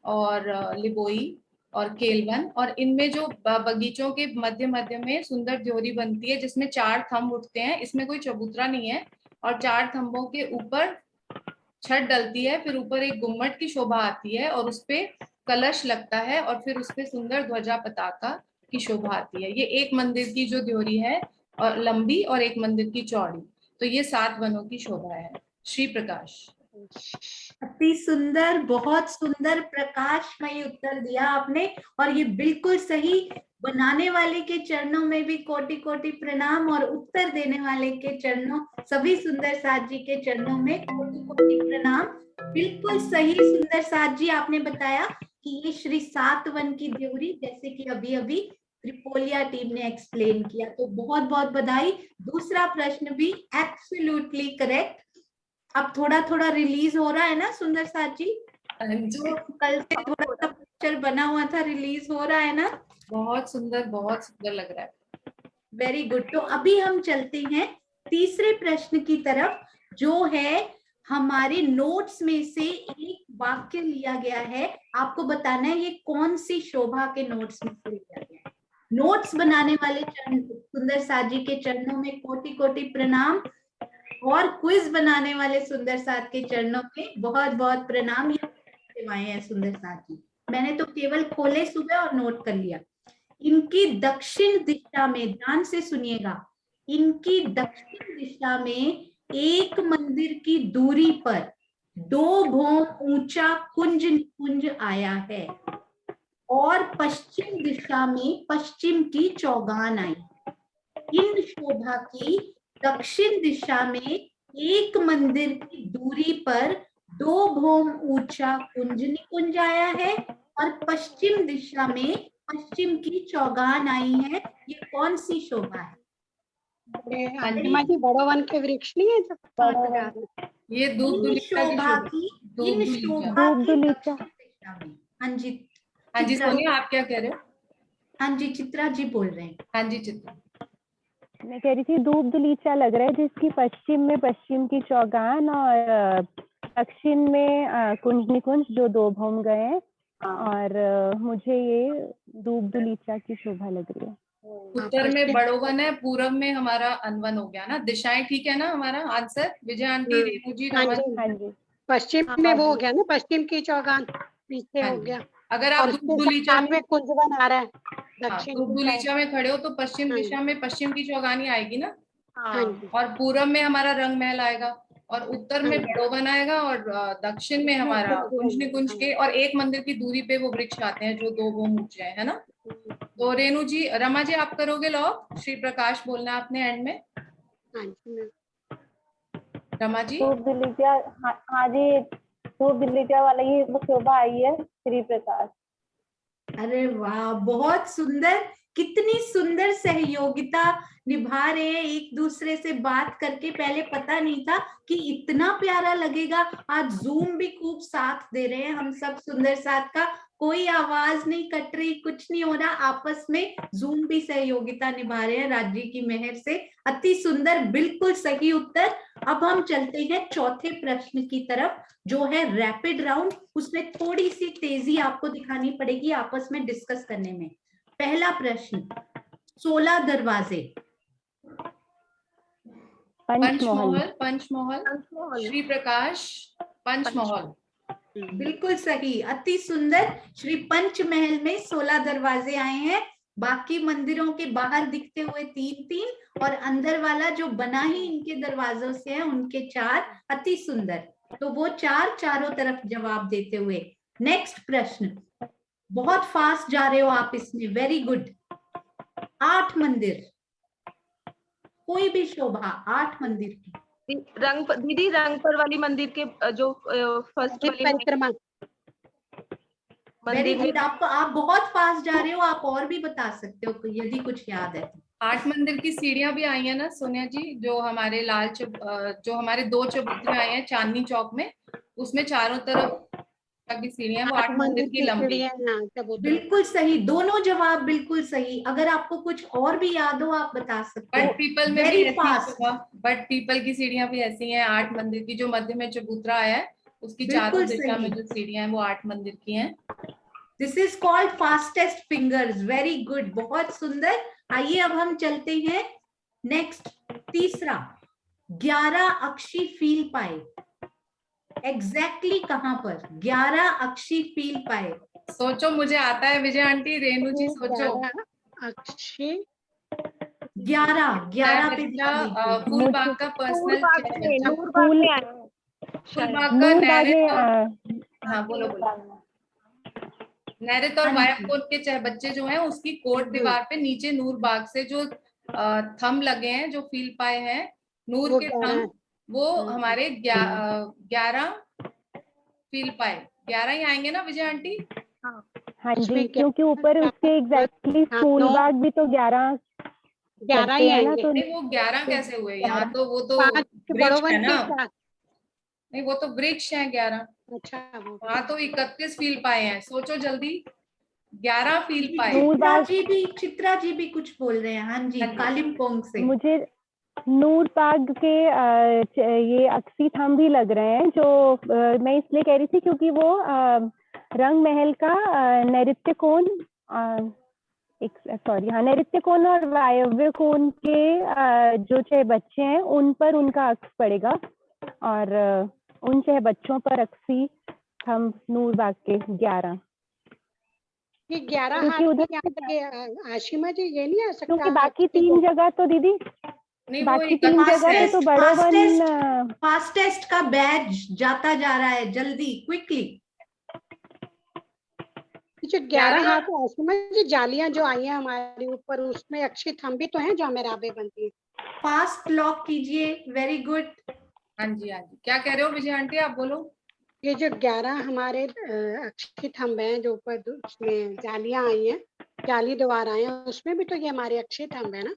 E: और लिबोई और केलवन, और इनमें जो बगीचों के मध्य मध्य में सुंदर ड्योरी बनती है जिसमें 4 थंब उठते हैं, इसमें कोई चबूतरा नहीं है, और 4 थंबों के ऊपर छत डलती है, फिर ऊपर एक गुम्मट की शोभा आती है और उसपे कलश लगता है, और फिर उसपे सुंदर ध्वजा पताका की शोभा आती है। ये एक मंदिर की जो ड्योरी है और लंबी, और एक मंदिर की चौड़ी, तो ये 7 वनों की शोभा है। श्री प्रकाश।
A: अति सुंदर, बहुत सुंदर प्रकाशमयी उत्तर दिया आपने, और ये बिल्कुल सही। बनाने वाले के चरणों में भी कोटि कोटि प्रणाम, और उत्तर देने वाले के चरणों, सभी सुंदर साथ जी के चरणों में कोटि कोटि प्रणाम। बिल्कुल सही सुंदर साथ जी, आपने बताया कि ये श्री 7 वन की ड्योरी, जैसे कि अभी अभी त्रिपोलिया टीम ने एक्सप्लेन किया, तो बहुत बहुत बधाई। दूसरा प्रश्न भी एब्सोल्युटली करेक्ट। अब थोड़ा थोड़ा रिलीज हो रहा है ना सुंदर साथ जी? जो कल से थोड़ा सा पिक्चर बना हुआ था, रिलीज हो रहा है ना?
E: बहुत सुंदर लग रहा है।
A: Very good. तो अभी हम चलते हैं तीसरे प्रश्न की तरफ, जो है हमारे नोट्स में से एक वाक्य लिया गया है। आपको बताना है ये कौन सी शोभा के नोट्स में से लिया गया है। नोट्स बनाने वाले सुंदर साथ जी के चरणों में कोटि कोटि प्रणाम, और क्विज बनाने वाले सुंदर साथ के चरणों में बहुत बहुत प्रणाम। ये सेवाएं हैं सुंदर साथ जी, मैंने तो केवल खोले सुबह और नोट कर लिया। इनकी दक्षिण दिशा में, ध्यान से सुनिएगा, इनकी दक्षिण दिशा में एक मंदिर की दूरी पर 2 भोम ऊंचा कुंज निकुंज आया है, और पश्चिम दिशा में पश्चिम की चौगान आई। इन शोभा की दक्षिण दिशा में एक मंदिर की दूरी पर 2 भोम ऊंचा कुंज निकुंज आया है, और पश्चिम दिशा में पश्चिम की चौगान आई है। ये कौन सी शोभा है?
K: बड़ो वन के वृक्ष नहीं है जो
E: ये दूध
A: शोभा की, इन शोभा की दक्षिण दिशा में। हाँ जी,
E: हाँ जी सोनिया, आप क्या कह रहे हो?
A: हाँ जी, चित्रा जी बोल रहे हैं।
E: हाँ जी चित्रा।
H: मैं कह रही थी दूब दुलीचा लग रहा है, जिसकी पश्चिम में पश्चिम की चौगान और दक्षिण में कुंज निकुंज जो 2 भोम गए हैं, और मुझे ये दूब दुलीचा की शोभा लग रही है।
E: उत्तर में बड़ोवन है, पूरब में हमारा अनवन हो गया ना। दिशाएं ठीक है ना हमारा आंसर? विजय आंटी, रेणु जी, रमा जी।
K: पश्चिम में वो हो गया ना, पश्चिम की चौगान पीछे हो गया।
E: अगर आप दूबदुलीचा
K: में कुंजवन आ रहा है, दक्षिण
E: दूबदुलीचा में खड़े हो तो पश्चिम दिशा में पश्चिम की चौगानी आएगी ना,
K: हाँ।
E: और पूरब में हमारा रंग महल आएगा, और उत्तर में बड़ोवन आएगा, और दक्षिण में हमारा कुंज निकुंज के, और एक मंदिर की दूरी पे वो वृक्ष आते हैं जो 2 भोम ऊंचे हैं, है ना। तो रेणु जी, रमा जी आप करोगे लॉक? श्री प्रकाश बोलना है आपने एंड में। रमा जी।
H: दूब दुलीचा, हाँ जी, दूब दुलीचा वाला ही शोभा आई है, श्री प्रकाश।
A: अरे वाह, बहुत सुंदर। कितनी सुंदर सहयोगिता निभा रहे हैं एक दूसरे से बात करके। पहले पता नहीं था कि इतना प्यारा लगेगा। आज जूम भी खूब साथ दे रहे हैं हम सब सुंदर साथ का। कोई आवाज नहीं कट रही, कुछ नहीं हो रहा, आपस में जूम भी सहयोगिता निभा रहे हैं राज्य की मेहर से। अति सुंदर, बिल्कुल सही उत्तर। अब हम चलते हैं चौथे प्रश्न की तरफ, जो है रैपिड राउंड। उसमें थोड़ी सी तेजी आपको दिखानी पड़ेगी आपस में डिस्कस करने में। पहला प्रश्न, 16 दरवाजे।
E: पंचमहल। पंचमहल। श्री प्रकाश, पंचमहल।
A: बिल्कुल सही, अति सुंदर। श्री पंचमहल में 16 दरवाजे आए हैं। बाकी मंदिरों के बाहर दिखते हुए 3-3 और अंदर वाला जो बना ही इनके दरवाजों से है उनके 4 अति सुंदर। तो वो 4 चारों तरफ जवाब देते हुए। नेक्स्ट प्रश्न, बहुत फास्ट जा रहे हो आप इसमें, वेरी गुड। 8 मंदिर, कोई भी शोभा 8 मंदिर की।
J: दीदी रंगपर वाली मंदिर के जो फर्स्ट वाली
K: परिक्रमा।
A: वेरी
J: मंदिर
A: गुड, आप बहुत फास्ट जा रहे हो, आप और भी बता सकते हो यदि कुछ याद है।
E: 8 मंदिर की सीढ़ियां भी आई है ना सोनिया जी, जो हमारे जो हमारे 2 चबूतरे आए हैं चांदनी चौक में, उसमें चारों तरफ की सीढ़ियां वो 8 मंदिर की लंबी।
A: बिल्कुल सही, दोनों जवाब बिल्कुल सही। अगर आपको कुछ और भी याद हो आप बता सकते हो।
E: बट पीपल में भी
A: वेरी
E: ऐसी
A: फास्ट।
E: बट पीपल की सीढ़ियां भी ऐसी हैं 8 मंदिर की, जो मध्य में चबूतरा आया है उसकी चारों
A: बिल्कुल
E: दिशा में
A: सही।
E: जो सीढ़ियां हैं वो 8 मंदिर की हैं।
A: This is called fastest fingers, very good, बहुत सुंदर। आइए अब हम चलते हैं नेक्स्ट, तीसरा, 11 अक्षी फील पाए, एग्जैक्टली कहां पर 11 अक्षी फील पाए?
E: सोचो, मुझे आता है विजय आंटी, रेणु जी सोचो।
K: अक्षी
A: 11 पे
E: फूलबाग का पर्सनल फूलबाग का नैरेत, हाँ बोलो नैरेत और वायकोट के बच्चे जो हैं उसकी कोट दीवार पे नीचे नूरबाग से जो थंब लगे हैं, जो फील पाए हैं नूर के थंब, वो हमारे 11 फील पाए 11 ही आएंगे ना विजय आंटी?
H: हाँ जी, क्योंकि ऊपर उसके एग्जैक्टली फूलबाग भी तो 11
K: ही
H: आएंगे।
E: तो नहीं, वो 11 कैसे हुए यहाँ? तो वो तो वृक्ष है ना, नहीं वो तो वृक्ष है 11।
K: अच्छा,
E: हाँ तो 31 फील पाए हैं, सोचो जल्दी। 11 फील पाए।
A: चित्रा जी भी कुछ बोल रहे हैं। हाँ जी, कालिम्पोंग से।
H: मुझे नूरबाग के ये अक्षी थंब भी लग रहे हैं, जो मैं इसलिए कह रही थी क्योंकि वो रंग महल का नैऋत्य कोण, नैऋत्य कोण और वायव्य कोण के जो 6 बच्चे हैं उन पर उनका अक्ष पड़ेगा, और उन 6 बच्चों पर अक्षी थंब नूरबाग के 11।
K: ये 11 हाथ उधर आशिमा जी, ये नहीं आ सकता
H: क्योंकि बाकी 3 जगह तो दीदी, बाकी 3 जगह तो बड़ोबन
A: फास्टेस्ट का बैच जाता जा रहा है, जल्दी क्विकली।
K: जो 11 हाथ आशिमा जी जालियां जो आई हैं हमारे ऊपर, उसमें अक्षी थंब भी तो हैं जो हमें राबे बनती है।
A: फास्ट लॉक कीजिए, वेरी गुड।
E: हाँ जी हाँ जी, क्या कह रहे हो विजय आंटी, आप बोलो।
K: ये जो 11 हमारे अक्षी थंब हैं जो ऊपर उसमें जालियां आई हैं, जाली द्वार आए हैं, उसमें भी तो ये हमारे अक्षी थंब है ना।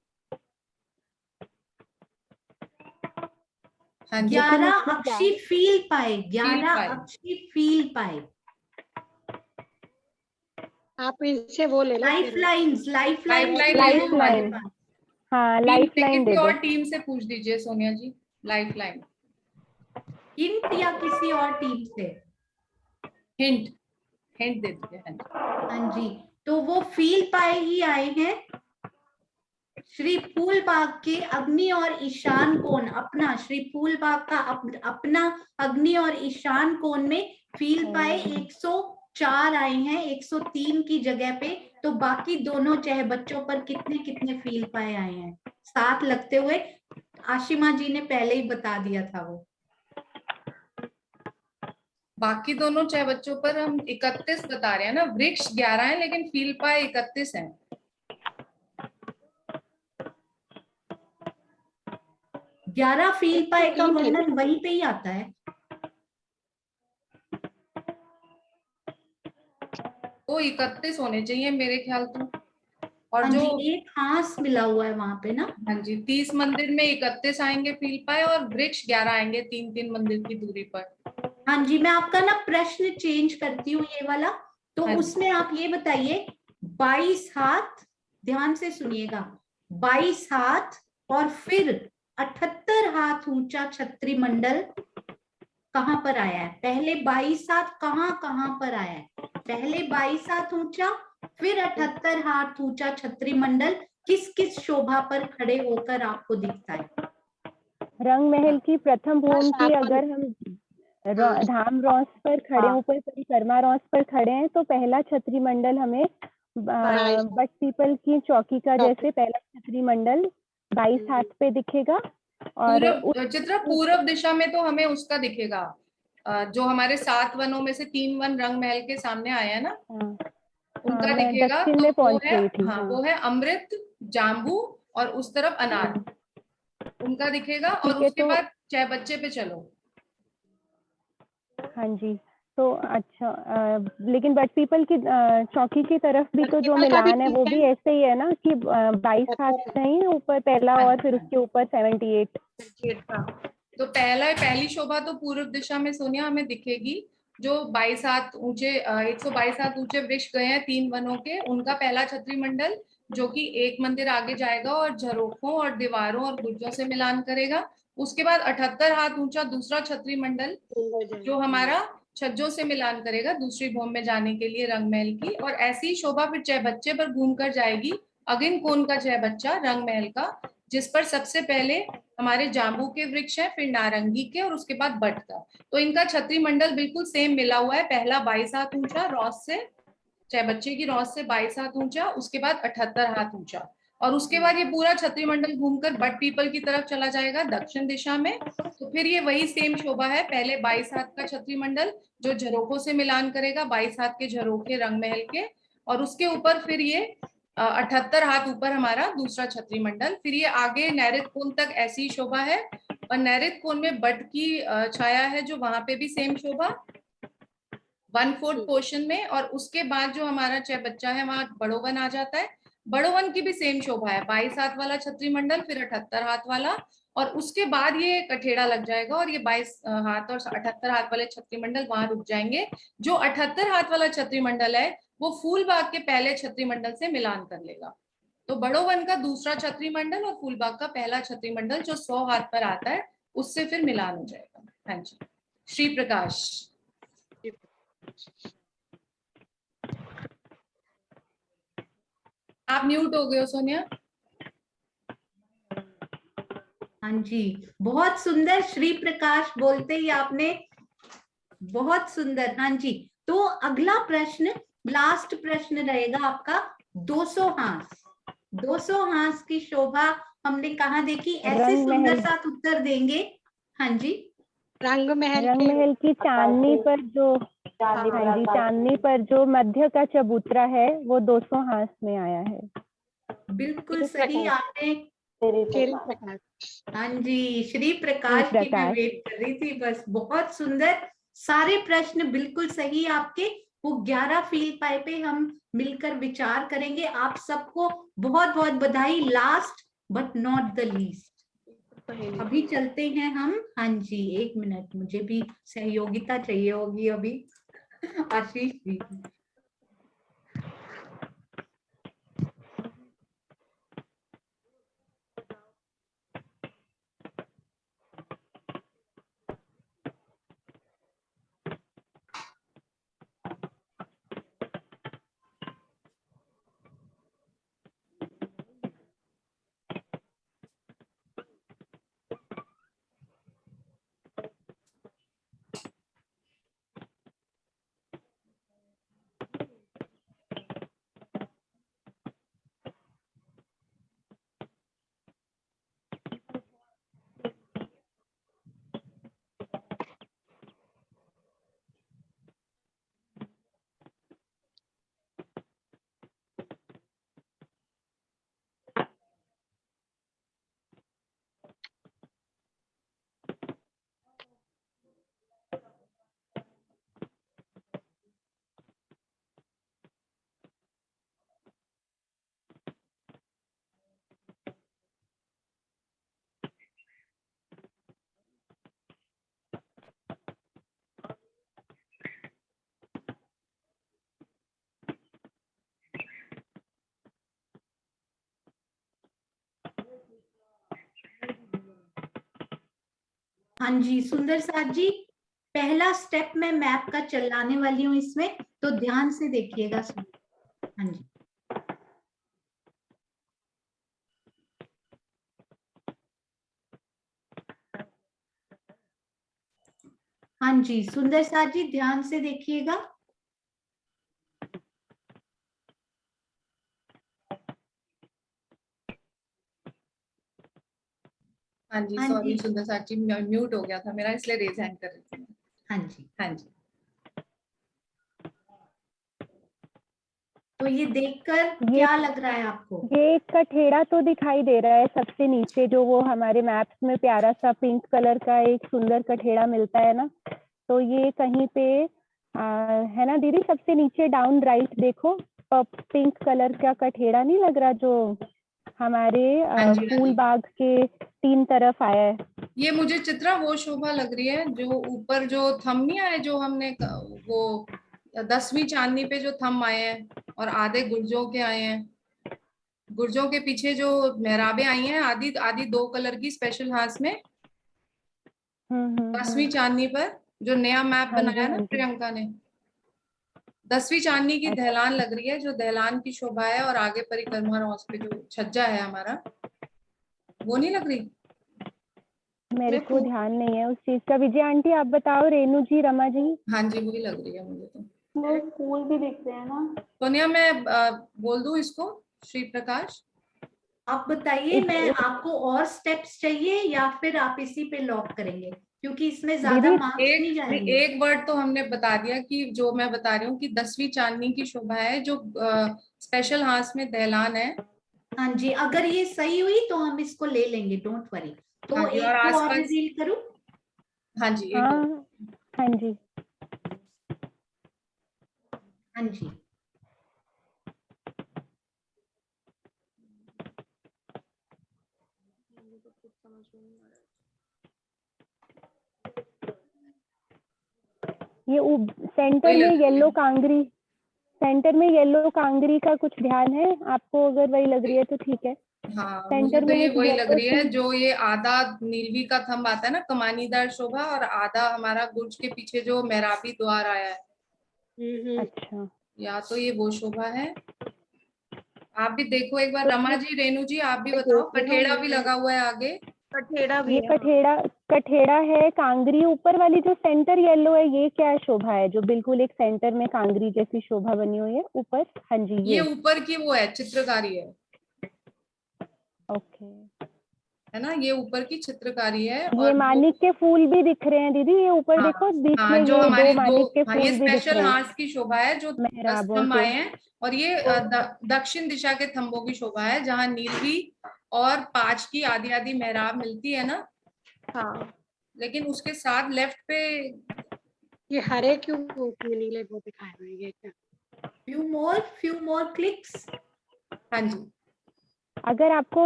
A: 11 अक्षी फील पाए, 11 अक्षी फील पाए।
K: आप इनसे वो ले लो,
A: लाइफ
H: लाइन। हाँ, लाइफ लाइन दे दो।
E: और टीम से पूछ दीजिए सोनिया जी, लाइफ लाइन
A: हिंट या किसी और टीम से
E: हिंट दे दीजिए।
A: हाँ जी, तो वो फील पाए ही आए हैं श्री फूलबाग के अग्नि और ईशान कोण, अपना श्री फूलबाग का अपना अग्नि और ईशान कोण में फील पाए 104 आए हैं 103 की जगह पे। तो बाकी दोनों 6 बच्चों पर कितने कितने फील पाए आए हैं? 7 लगते हुए आशिमा जी ने पहले ही बता दिया था वो।
E: बाकी दोनों 6 बच्चों पर हम 31 बता रहे हैं ना, वृक्ष 11 है लेकिन फील पाए 31 है।
A: ग्यारह फील पाए का वर्णन वहीं पे ही आता है।
E: वो 31 होने चाहिए मेरे ख्याल तो। और
A: हाँ
E: जो
A: जी, एक हांस मिला हुआ है वहां पे ना।
E: हाँ जी, 30 मंदिर में 31 आएंगे फील पाए और वृक्ष 11 आएंगे 3-3 मंदिर की दूरी पर।
A: हाँ जी, मैं आपका ना प्रश्न चेंज करती हूँ ये वाला। तो उसमें आप ये बताइए 22 हाथ, ध्यान से सुनिएगा, 22 हाथ और फिर 78 हाथ ऊंचा छत्री मंडल कहाँ पर आया है? पहले 22 हाथ कहाँ पर आया है? पहले 22 हाथ ऊंचा, फिर 78 हाथ ऊंचा छत्री मंडल किस किस शोभा पर खड़े होकर आपको दिखता है?
H: रंग महल की प्रथम भूमि की अगर हम धाम रॉस पर खड़े, ऊपर परिक्रमा रॉस पर खड़े हैं, तो पहला छत्री मंडल हमें बट पीपल की चौकी का जैसे पहला छतरी मंडल 22 हाथ पे दिखेगा और
E: चित्रा पूर्व दिशा में तो हमें उसका दिखेगा, जो हमारे 7 वनों में से 3 वन रंग महल के सामने आया है ना, उनका
H: मैं
E: दिखेगा।
H: दक्षिण
E: तो
H: में
E: वो
H: पहुंच
E: है,
H: गई थी।
E: हाँ, वो है अमृत, जाम्बू और उस तरफ अनार, उनका दिखेगा। और
H: ठीक है,
E: उसके
H: तो
E: बाद चाय बच्चे पे चलो।
H: हाँ जी, तो अच्छा लेकिन बट पीपल की चौकी की तरफ भी तो जो
K: पीपल का भी
H: मिलान है वो भी ऐसे ही है ना कि 22 हाथ नहीं है ऊपर पहला और फिर उसके ऊपर 78
E: का। तो पहली शोभा तो पूर्व दिशा में सोनिया हमें दिखेगी, जो 22 हाथ ऊंचे 122 हाथ ऊंचे वृक्ष गए हैं 3 वनों के, उनका पहला छतरी मंडल जो कि एक मंदिर आगे जाएगा और झरोखों और दीवारों और गुर्जों से मिलान करेगा। उसके बाद 78 हाथ ऊंचा दूसरा छतरी मंडल जो हमारा छज्जों से मिलान करेगा दूसरी भूमि में जाने के लिए रंग महल की। और ऐसी शोभा फिर चाय बच्चे पर घूम कर जाएगी, अगिन कोन का चाय बच्चा रंग महल का, जिस पर सबसे पहले हमारे जाम्बू के वृक्ष है, फिर नारंगी के और उसके बाद बट का। तो इनका छतरी मंडल बिल्कुल सेम मिला हुआ है, पहला 22 हाथ ऊंचा रॉस से, चाहे बच्चे की रॉस से 22 हाथ ऊंचा, उसके बाद 78 हाथ ऊंचा, और उसके बाद ये पूरा छतरी मंडल घूमकर बट पीपल की तरफ चला जाएगा दक्षिण दिशा में। तो फिर ये वही सेम शोभा है, पहले 22 हाथ का छतरी मंडल जो झरोखों से मिलान करेगा, 22 हाथ के झरोखे रंग महल के, और उसके ऊपर फिर ये 78 हाथ ऊपर हमारा दूसरा छतरी मंडल। फिर ये आगे नैऋत्य कोण तक ऐसी ही शोभा है, और नैऋत्य कोण में बट की छाया है जो वहां पे भी सेम शोभा 1/4 पोर्शन में। और उसके बाद जो हमारा चाय बच्चा है वहां बड़ो वन आ जाता है, बड़ो वन की भी सेम शोभा है, 22 हाथ वाला छतरी मंडल फिर 78 हाथ वाला, और उसके बाद ये कठेड़ा लग जाएगा और ये 22 हाथ और 78 हाथ वाले छतरी मंडल वहां रुक जाएंगे। जो 78 हाथ वाला छतरी मंडल है वो फूलबाग के पहले छतरी मंडल से मिलान कर लेगा। तो बड़ो वन का दूसरा छतरी मंडल और फूलबाग का पहला छतरी मंडल जो 100 हाथ पर आता है उससे फिर मिलान हो जाएगा। हाँ जी, श्री प्रकाश। आप म्यूट हो गए हो सोनिया।
A: हाँ जी, बहुत सुंदर श्री प्रकाश, बोलते ही आपने बहुत सुंदर। हाँ जी, तो अगला प्रश्न, लास्ट प्रश्न रहेगा आपका 200 हांस। 200 हांस की शोभा हमने कहाँ देखी? ऐसे सुंदर साथ उत्तर देंगे। हाँ जी,
K: रंग महल
H: की चांदनी पर जो, हाँ जी, चांदनी पर जो मध्य का चबूतरा है वो 200 हांस में आया है।
A: बिल्कुल सही आपने। हाँ जी, श्री प्रकाश की मैं वेट कर रही थी बस। बहुत सुंदर, सारे प्रश्न बिल्कुल सही आपके। वो 11 फील्ड पाई पे हम मिलकर विचार करेंगे। आप सबको बहुत बहुत बधाई। Last but not the least, अभी चलते हैं हम। हाँ जी, 1 मिनट, मुझे भी सहयोगिता चाहिए होगी अभी। आशीष जी, हाँ जी, सुंदर साथ जी, पहला स्टेप मैं मैप का चलाने वाली हूँ इसमें, तो ध्यान से देखिएगा। हाँ जी, हाँ जी, सुंदर साथ जी ध्यान से देखिएगा।
E: हाँ जी,
A: हाँ
E: सॉरी
A: जी।
E: सुंदर साची, म्यूट हो गया था मेरा, इसलिए रेज हैंड कर रही थी मैं।
A: हाँ जी।
E: हाँ जी।
A: तो ये देखकर क्या लग रहा है आपको?
H: ये कठेड़ा तो दिखाई दे रहा है सबसे नीचे, जो वो हमारे मैप्स में प्यारा सा पिंक कलर का एक सुंदर कठेड़ा मिलता है ना, तो ये कहीं पे है ना दीदी, सबसे नीचे डाउन राइट देखो, पिंक कलर का कठेड़ा नहीं लग रहा, जो हमारे
E: हाँ जी, हाँ
H: फूल
E: जी।
H: बाग के 3 तरफ आया है।
E: ये मुझे चित्रा वो शोभा लग रही है जो ऊपर जो थंब नहीं आए, जो हमने वो 10वीं चांदनी पे जो थंब आए हैं और आधे गुर्जों के आए हैं, गुर्जों के पीछे जो मेहराबें आई हैं आधी आधी 2 कलर की स्पेशल हाथ में, 10वीं चांदनी पर जो नया मैप
H: हाँ जी,
E: बनाया ना
H: हाँ जी।
E: प्रियंका ने, 10वीं चांदनी की
H: अच्छा।
E: दहलान लग रही है, जो दहलान की शोभा है, और आगे परिक्रमा रॉस पे जो छज्जा है हमारा, वो नहीं लग रही?
H: मेरे को ध्यान नहीं है उस चीज का। विजय आंटी आप बताओ, रेणु जी, रमा जी।
E: हाँ जी, वही लग रही है मुझे तो।
L: वो फूल भी दिखते हैं ना।
E: सोनिया मैं बोल दूं इसको, श्री प्रकाश?
A: आप बताइए, मैं आपको और स्टेप्स चाहिए या फिर आप इसी पे लॉक करेंगे, क्योंकि इसमें ज्यादा मार्क्स नहीं जाएंगे।
E: एक वर्ड तो हमने बता दिया कि जो मैं बता रही हूँ कि 10वीं चांदनी की शोभा है, जो स्पेशल हाथ में दहलान है।
A: हाँ जी, अगर ये सही हुई तो हम इसको ले लेंगे, डोंट वरी। तो
E: हाँ जी,
A: एक
E: और
A: को और
E: आसपास।
A: रिवील करूं?
E: हाँ जी, एक
H: हाँ, हाँ जी,
A: हाँ जी।
H: ये सेंटर में येलो कांगरी, सेंटर में येलो कांगरी का कुछ ध्यान है आपको? अगर वही लग रही है तो ठीक है।
E: हाँ, मुझे
H: सेंटर
E: तो
H: में
E: ये
H: एक
E: वही लग
H: yellow
E: रही है,
H: सी-
E: जो ये आधा नीलवी का थंब आता है ना, कमानीदार शोभा, और आधा हमारा गुर्ज के पीछे जो मेहराबी द्वार आया है।
H: अच्छा,
E: या तो ये वो शोभा है। आप भी देखो एक बार, रमा जी, रेणु जी, आप भी बताओ। कठेड़ा भी लगा हुआ है आगे।
J: कठेड़ा भी
H: ये
J: है।
H: कठेड़ा है, कांगरी ऊपर वाली जो सेंटर येलो है, ये क्या शोभा है जो बिल्कुल एक सेंटर में कांगरी जैसी शोभा बनी हुई है ऊपर? हाँ जी,
E: ये ऊपर की वो है, चित्रकारी है।
H: ओके,
E: है ना, ये ऊपर की चित्रकारी है।
H: ये
E: और
H: मानिक के फूल भी दिख रहे हैं दीदी, ये ऊपर
E: हाँ,
H: देखो बीच
E: हाँ,
H: में
E: जो
H: ये
E: हमारी
H: 2 मानिक के
E: हाँ, ये
H: फूल भी दिख
E: स्पेशल
H: रहे हैं
E: हाथ की शोभा है, जो 10
H: मेहराबों
E: थंब
H: के।
E: आए हैं। और ये दक्षिण दिशा के थंबों की शोभा है, जहाँ नीलवी और 5 की आधी आधी मेहराब मिलती है ना।
J: हाँ,
E: लेकिन उसके साथ लेफ्ट पे
K: ये हरे क्यों नीले वो दिखाए हुए हैं, ये क्या?
A: few more clicks।
E: हाँ जी,
H: अगर आपको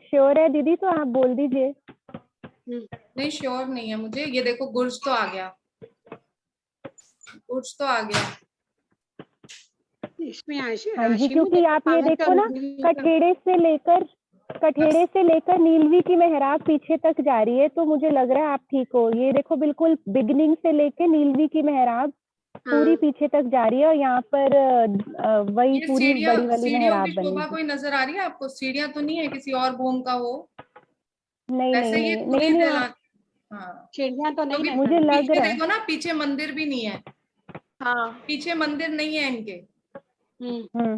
H: श्योर है दीदी तो आप बोल दीजिए।
E: नहीं श्योर नहीं है मुझे। ये देखो, गुर्ज तो आ गया, गुर्ज तो आ गया।
K: इसमें
H: हाँ जी, क्योंकि आप ये देखो ना, कठेड़े से लेकर नीलवी की मेहराब पीछे तक जा रही है, तो मुझे लग रहा है आप ठीक हो। ये देखो, बिल्कुल बिगनिंग से लेकर नीलवी की मेहराब पूरी पीछे तक जा रही है, और यहाँ पर वही पूरी बड़ी वाली
E: सीढ़ियों
H: मेहराब
E: की
H: बनी
E: शोभा
H: है।
E: कोई नजर आ रही है आपको? सीढ़ियां तो नहीं है किसी और भूम का हो?
H: नहीं
E: वैसे
H: नहीं
E: ये
H: नहीं
E: पूरी
H: नहीं,
E: दहलान। हाँ,
K: चिड़िया तो नहीं,
H: मुझे लग
E: पीछे
H: रहा है।
E: देखो ना, पीछे मंदिर भी नहीं है।
J: हाँ,
E: पीछे मंदिर नहीं है इनके।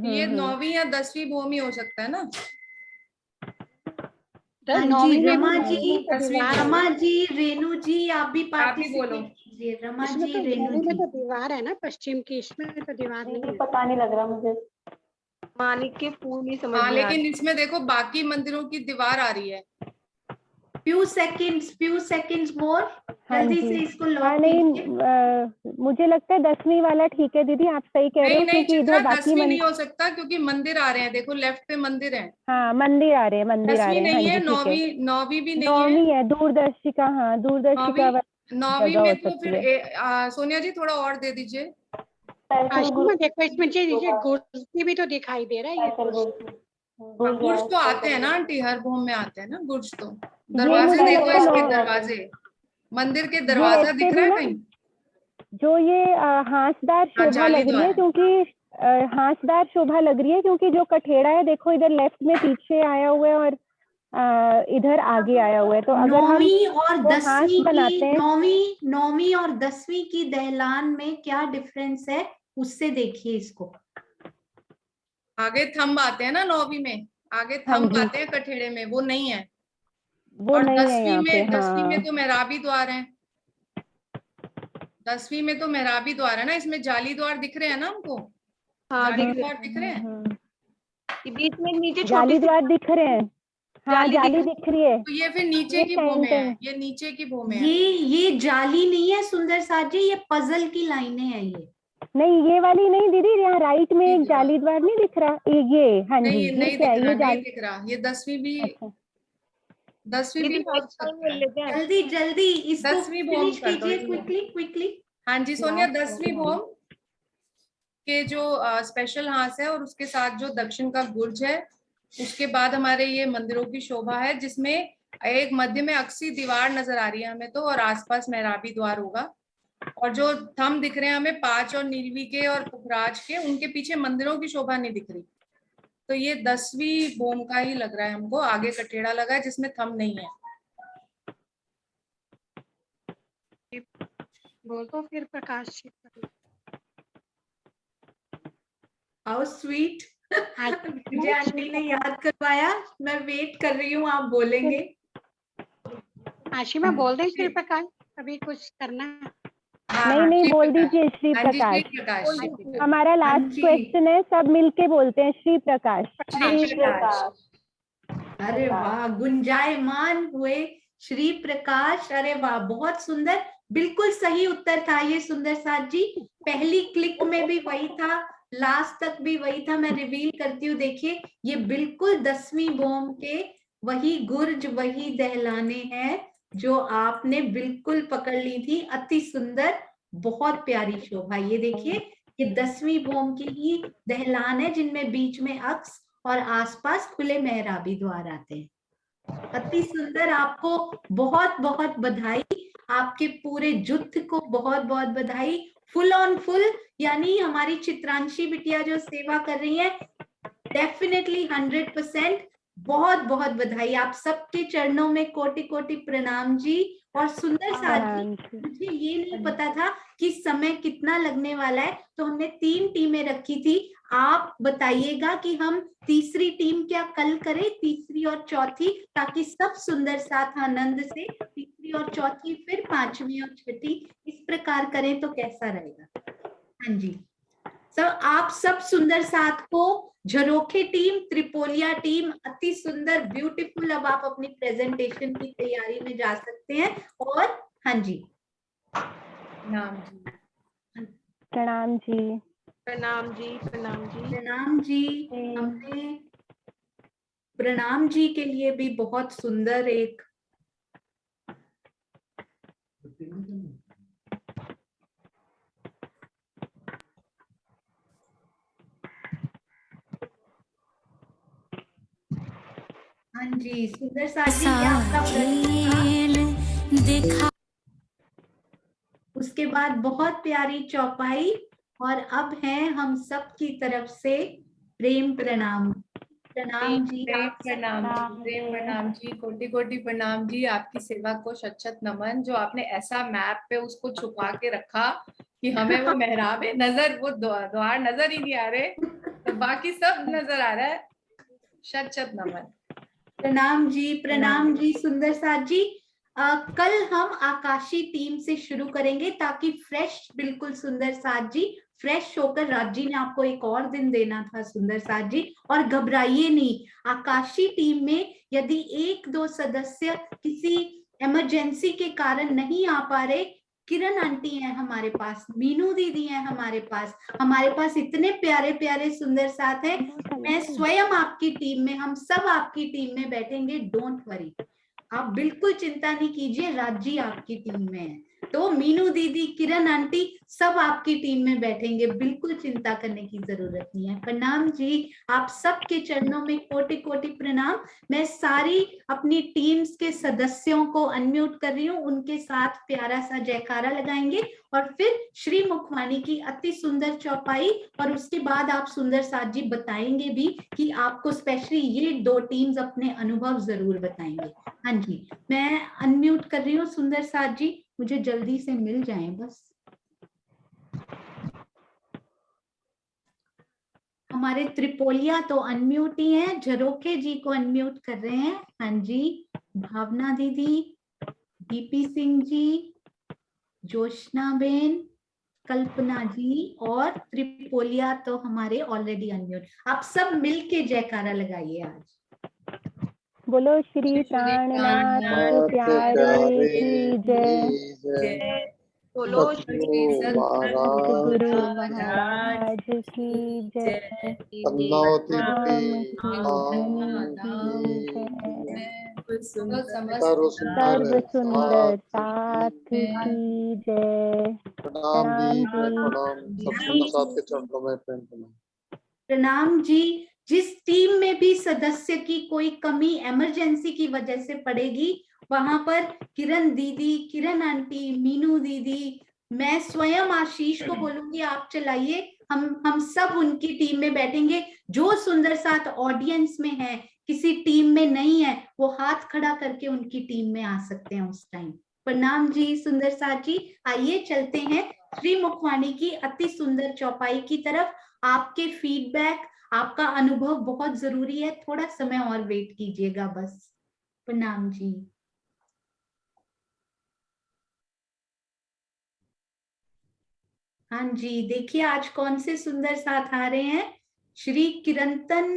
E: ये 9वीं या 10वीं भूमि हो सकता है ना।
A: हाँ जी,
K: नौवीं में
A: रमा
K: भी
A: जी,
K: दीवार है।
A: रमा जी, रेणु जी, आप भी
E: बोलो।
A: पार्टिसिपेट कीजिए। रमा
K: इसमें
A: जी,
K: तो
A: रेणु
K: नौवीं में
A: जी।
K: तो दीवार है ना, पश्चिम की, इसमें तो दीवार नहीं है।
L: पता नहीं लग रहा मुझे।
J: मानिक के फूल ही समझ
E: हाँ,
J: में आ
E: लेकिन इसमें देखो बाकी मंदिरों की दीवार आ रही है।
A: few seconds more।
H: हाँ
A: जल्दी
H: जी,
A: से इसको
H: हाँ
A: लॉक
H: नहीं,
A: कीजिए।
H: मुझे लगता है 10वीं वाला ठीक है दीदी, आप सही कह रहे हो,
E: नहीं
H: क्योंकि
E: चित्रा,
H: इधर बाकी
E: 10वीं नहीं हो सकता, क्योंकि मंदिर आ रहे हैं। देखो लेफ्ट पे मंदिर है।
H: हाँ मंदिर आ रहे हैं, मंदिर आ
E: 10वीं
H: रहे हैं। हाँ
E: नहीं है,
H: जी, ठीक है।
E: 9वीं भी नहीं है।
H: 9वीं है, दूरदर्शिका, हाँ दूरदर्शिका
E: नौवीं
H: जगह हो
E: में तो
H: सकती
E: फिर
H: है।
E: सोनिया जी थोड़ा और दे दीजिए।
K: इसमें देखो, इसमें ये गुर्जी भी तो दिखाई दे रहा है। ये
E: गुर्ज तो आते हैं ना आंटी, हर भूम में आते हैं ना गुर्ज तो।
H: ये
E: दरवाजे
H: मुझे
E: देखो
H: लगता है
E: इसके, दरवाजे, मंदिर के
H: ये
E: दरवाजा
H: वैसे
E: दिख
H: भी
E: रहा है
H: ना,
E: कहीं?
H: जो ये हांसदार शोभा
E: जाली
H: लग रही
E: द्वार
H: है,
E: है।
H: क्योंकि हांसदार शोभा लग रही है, क्योंकि जो कठेड़ा है देखो इधर लेफ्ट में पीछे आया हुआ है, और इधर आगे आया हुआ है। तो अगर हम
A: 9वीं और
H: वो हांस
A: 10वीं
H: बनाते
A: की
H: हैं,
A: 9वीं और 10वीं की दहलान में क्या डिफरेंस है, उससे देखिए इसको।
E: आगे थंब आते हैं ना 9वीं में, आगे
H: हाँ
E: थंब
H: जी,
E: आते हैं कठेड़े में, वो नहीं है।
H: वो
E: और
H: नहीं है यहाँ पे।
E: 10वीं में
H: हाँ
E: तो मेहराबी द्वार है। 10वीं में तो मेहराबी द्वार है ना, इसमें जाली द्वार दिख रहे हैं ना हमको?
K: हाँ
E: जाली
K: दिख
E: द्वार दिख रहे हैं।
K: ये बीच में नीचे छोटी
H: जाली
K: सी
H: द्वार दिख रहे हैं। हाँ
K: जाली
H: जाली
K: दिख
H: दिख रही है।
E: तो ये फिर नीचे
H: ये
E: की भू में
H: सेंटर
E: है, ये नीचे की भू में है।
A: ये जाली नहीं है सुंदर साथ जी, ये पजल की लाइनें हैं ये।
H: नहीं, ये वाली नहीं दीदी, यहाँ राइट में एक
E: दिख रहा।
H: जाली द्वार नहीं दिख रहा? ये हाँ जी,
E: नहीं,
H: ये
E: नहीं
H: क्या
E: दिख
H: है?
E: रहा,
H: ये
E: नहीं
H: जाली।
E: दिख रहा। ये 10वीं भी,
H: अच्छा
E: 10वीं भी
K: दीदी
E: हो सकता है।
K: लेते हैं।
A: जल्दी जल्दी इसको
E: 10वीं भूम
A: फिनिश
E: कर दो
A: कीजिए,
E: इसमें।
A: Quickly quickly.
E: हाँ जी सोनिया,
H: लास्ट
E: 10वीं भूम के जो स्पेशल हांस है और उसके साथ जो दक्षिण का गुर्ज है, उसके बाद हमारे ये मंदिरों की शोभा है, जिसमें एक मध्य में अक्सी दीवार नजर आ रही है हमें तो, और आसपास मेहराबी द्वार होगा। और जो थंब दिख रहे हैं हमें 5 और नीलवी के और पुखराज के, उनके पीछे मंदिरों की शोभा नहीं दिख रही। तो ये 10वीं भूम का ही लग रहा है हमको। आगे कटेड़ा लगा है जिसमें थंब नहीं है।
K: बोल तो फिर प्रकाश जी।
A: How sweet. मुझे आंटी ने याद करवाया, मैं वेट कर रही हूँ, आप बोलेंगे।
K: आशी मैं बोल रही श्री प्रकाश, अभी कुछ करना है।
H: नहीं बोल
E: श्री
H: दीजिए श्री
E: हाँ जी,
H: प्रकाश।
E: श्री प्रकाश, श्री प्रकाश।
H: हमारा लास्ट
A: जी।
H: क्वेश्चन है, सब मिलके बोलते हैं श्री प्रकाश।
E: श्री प्रकाश।
A: अरे वाह, गुंजायमान हुए श्री प्रकाश। अरे वाह, बहुत सुंदर, बिल्कुल सही उत्तर था ये सुंदर साथ जी। पहली क्लिक में भी वही था, लास्ट तक भी वही था। मैं रिवील करती हूँ, देखिए ये बिल्कुल 10वीं भूम के वही गुर्ज, वही दहलाने हैं जो आपने बिल्कुल पकड़ ली थी। अति सुंदर, बहुत प्यारी शोभा। ये देखिए, ये 10वीं भूम की ही दहलान है, जिनमें बीच में अक्स और आसपास खुले मेहराबी द्वार आते हैं। अति सुंदर, आपको बहुत बहुत बधाई, आपके पूरे जुत्थ को बहुत बहुत बधाई। फुल ऑन फुल, यानी हमारी चित्रांशी बिटिया जो सेवा कर रही है, डेफिनेटली 100%। बहुत बहुत बधाई, आप सबके चरणों में कोटि कोटि प्रणाम जी। और सुंदर साथ जी, मुझे ये नहीं पता था कि समय कितना लगने वाला है, तो हमने 3 टीमें रखी थी। आप बताइएगा कि हम तीसरी टीम क्या कल करें, तीसरी और चौथी, ताकि सब सुंदर साथ आनंद से तीसरी और चौथी, फिर 5वीं और 6ठी, इस प्रकार करें तो कैसा रहेगा? हाँ जी, सब आप सब सुंदर साथ को, झरोखे टीम, त्रिपोलिया टीम, अति सुंदर, ब्यूटीफुल। अब आप अपनी प्रेजेंटेशन की तैयारी में जा सकते हैं। और हाँ जी,
E: प्रणाम जी।
H: प्रणाम जी।
J: प्रणाम जी, प्रणाम जी।
A: प्रणाम जी। हमने प्रणाम जी के लिए भी बहुत सुंदर एक हाँ जी, सुंदर साथ जी, क्या आपका प्रश्न था? उसके बाद बहुत प्यारी चौपाई, और अब है हम सब की तरफ से प्रेम प्रणाम। प्रणाम जी,
E: प्रेम
A: आप
E: प्रणाम जी, प्रेम प्रणाम जी, कोटि कोटि प्रणाम जी। आपकी सेवा को शत शत नमन, जो आपने ऐसा मैप पे उसको छुपा के रखा कि हमें वो मेहराबे नजर, वो द्वार नजर ही नहीं आ रहे, तो बाकी सब नजर आ रहा है। शत शत नमन।
A: प्रणाम जी, प्रणाम जी सुंदर साथ जी। कल हम आकाशी टीम से शुरू करेंगे, ताकि फ्रेश, बिल्कुल सुंदर साथ जी, फ्रेश होकर, राज जी ने आपको एक और दिन देना था सुंदर साथ जी। और घबराइए नहीं, आकाशी टीम में यदि 1-2 सदस्य किसी इमरजेंसी के कारण नहीं आ पा रहे, किरण आंटी हैं हमारे पास, मीनू दीदी हैं हमारे पास इतने प्यारे प्यारे सुंदर साथ हैं। मैं स्वयं आपकी टीम में, हम सब आपकी टीम में बैठेंगे, डोंट वरी, आप बिल्कुल चिंता नहीं कीजिए, राजी आपकी टीम में है। तो मीनू दीदी, किरण आंटी, सब आपकी टीम में बैठेंगे, बिल्कुल चिंता करने की जरूरत नहीं है। प्रणाम जी, आप सबके चरणों में कोटि कोटि प्रणाम। मैं सारी अपनी टीम्स के सदस्यों को अनम्यूट कर रही हूँ, उनके साथ प्यारा सा जयकारा लगाएंगे, और फिर श्री मुखवाणी की अति सुंदर चौपाई, और उसके बाद आप सुंदर साथ जी बताएंगे भी कि आपको स्पेशली ये 2 टीम्स अपने अनुभव जरूर बताएंगे। हाँ जी, मैं अनम्यूट कर रही हूँ सुंदर साथ जी, मुझे जल्दी से मिल जाए बस। हमारे त्रिपोलिया तो अनम्यूट ही हैं, झरोखे जी को अनम्यूट कर रहे हैं। हाँ जी, भावना दीदी, डीपी सिंह जी, जोशना बेन, कल्पना जी और त्रिपोलिया तो हमारे ऑलरेडी अनम्यूट। आप सब मिलके जयकारा लगाइए आज।
H: बोलो श्री प्राणनाथ प्यारे की जय।
J: बोलो श्री
H: सतगुरु महाराज की जय।
C: सर्व
H: सुंदर साथ की जय।
C: प्रणाम जी, प्रणाम। सब सुंदर साथ के चरणों में प्रेम प्रणाम।
A: प्रणाम जी। जिस टीम में भी सदस्य की कोई कमी इमरजेंसी की वजह से पड़ेगी, वहां पर किरण दीदी, किरण आंटी, मीनू दीदी, मैं स्वयं आशीष को बोलूंगी आप चलाइए, हम सब उनकी टीम में बैठेंगे। जो सुंदर साथ ऑडियंस में है, किसी टीम में नहीं है, वो हाथ खड़ा करके उनकी टीम में आ सकते हैं उस टाइम। प्रणाम जी सुंदर साथ जी। आइए चलते हैं श्री मुखवाणी की अति सुंदर चौपाई की तरफ। आपके फीडबैक, आपका अनुभव बहुत जरूरी है, थोड़ा समय और वेट कीजिएगा बस। प्रणाम जी। हाँ जी, देखिए आज कौन से सुंदर साथ आ रहे हैं। श्री किरंतन,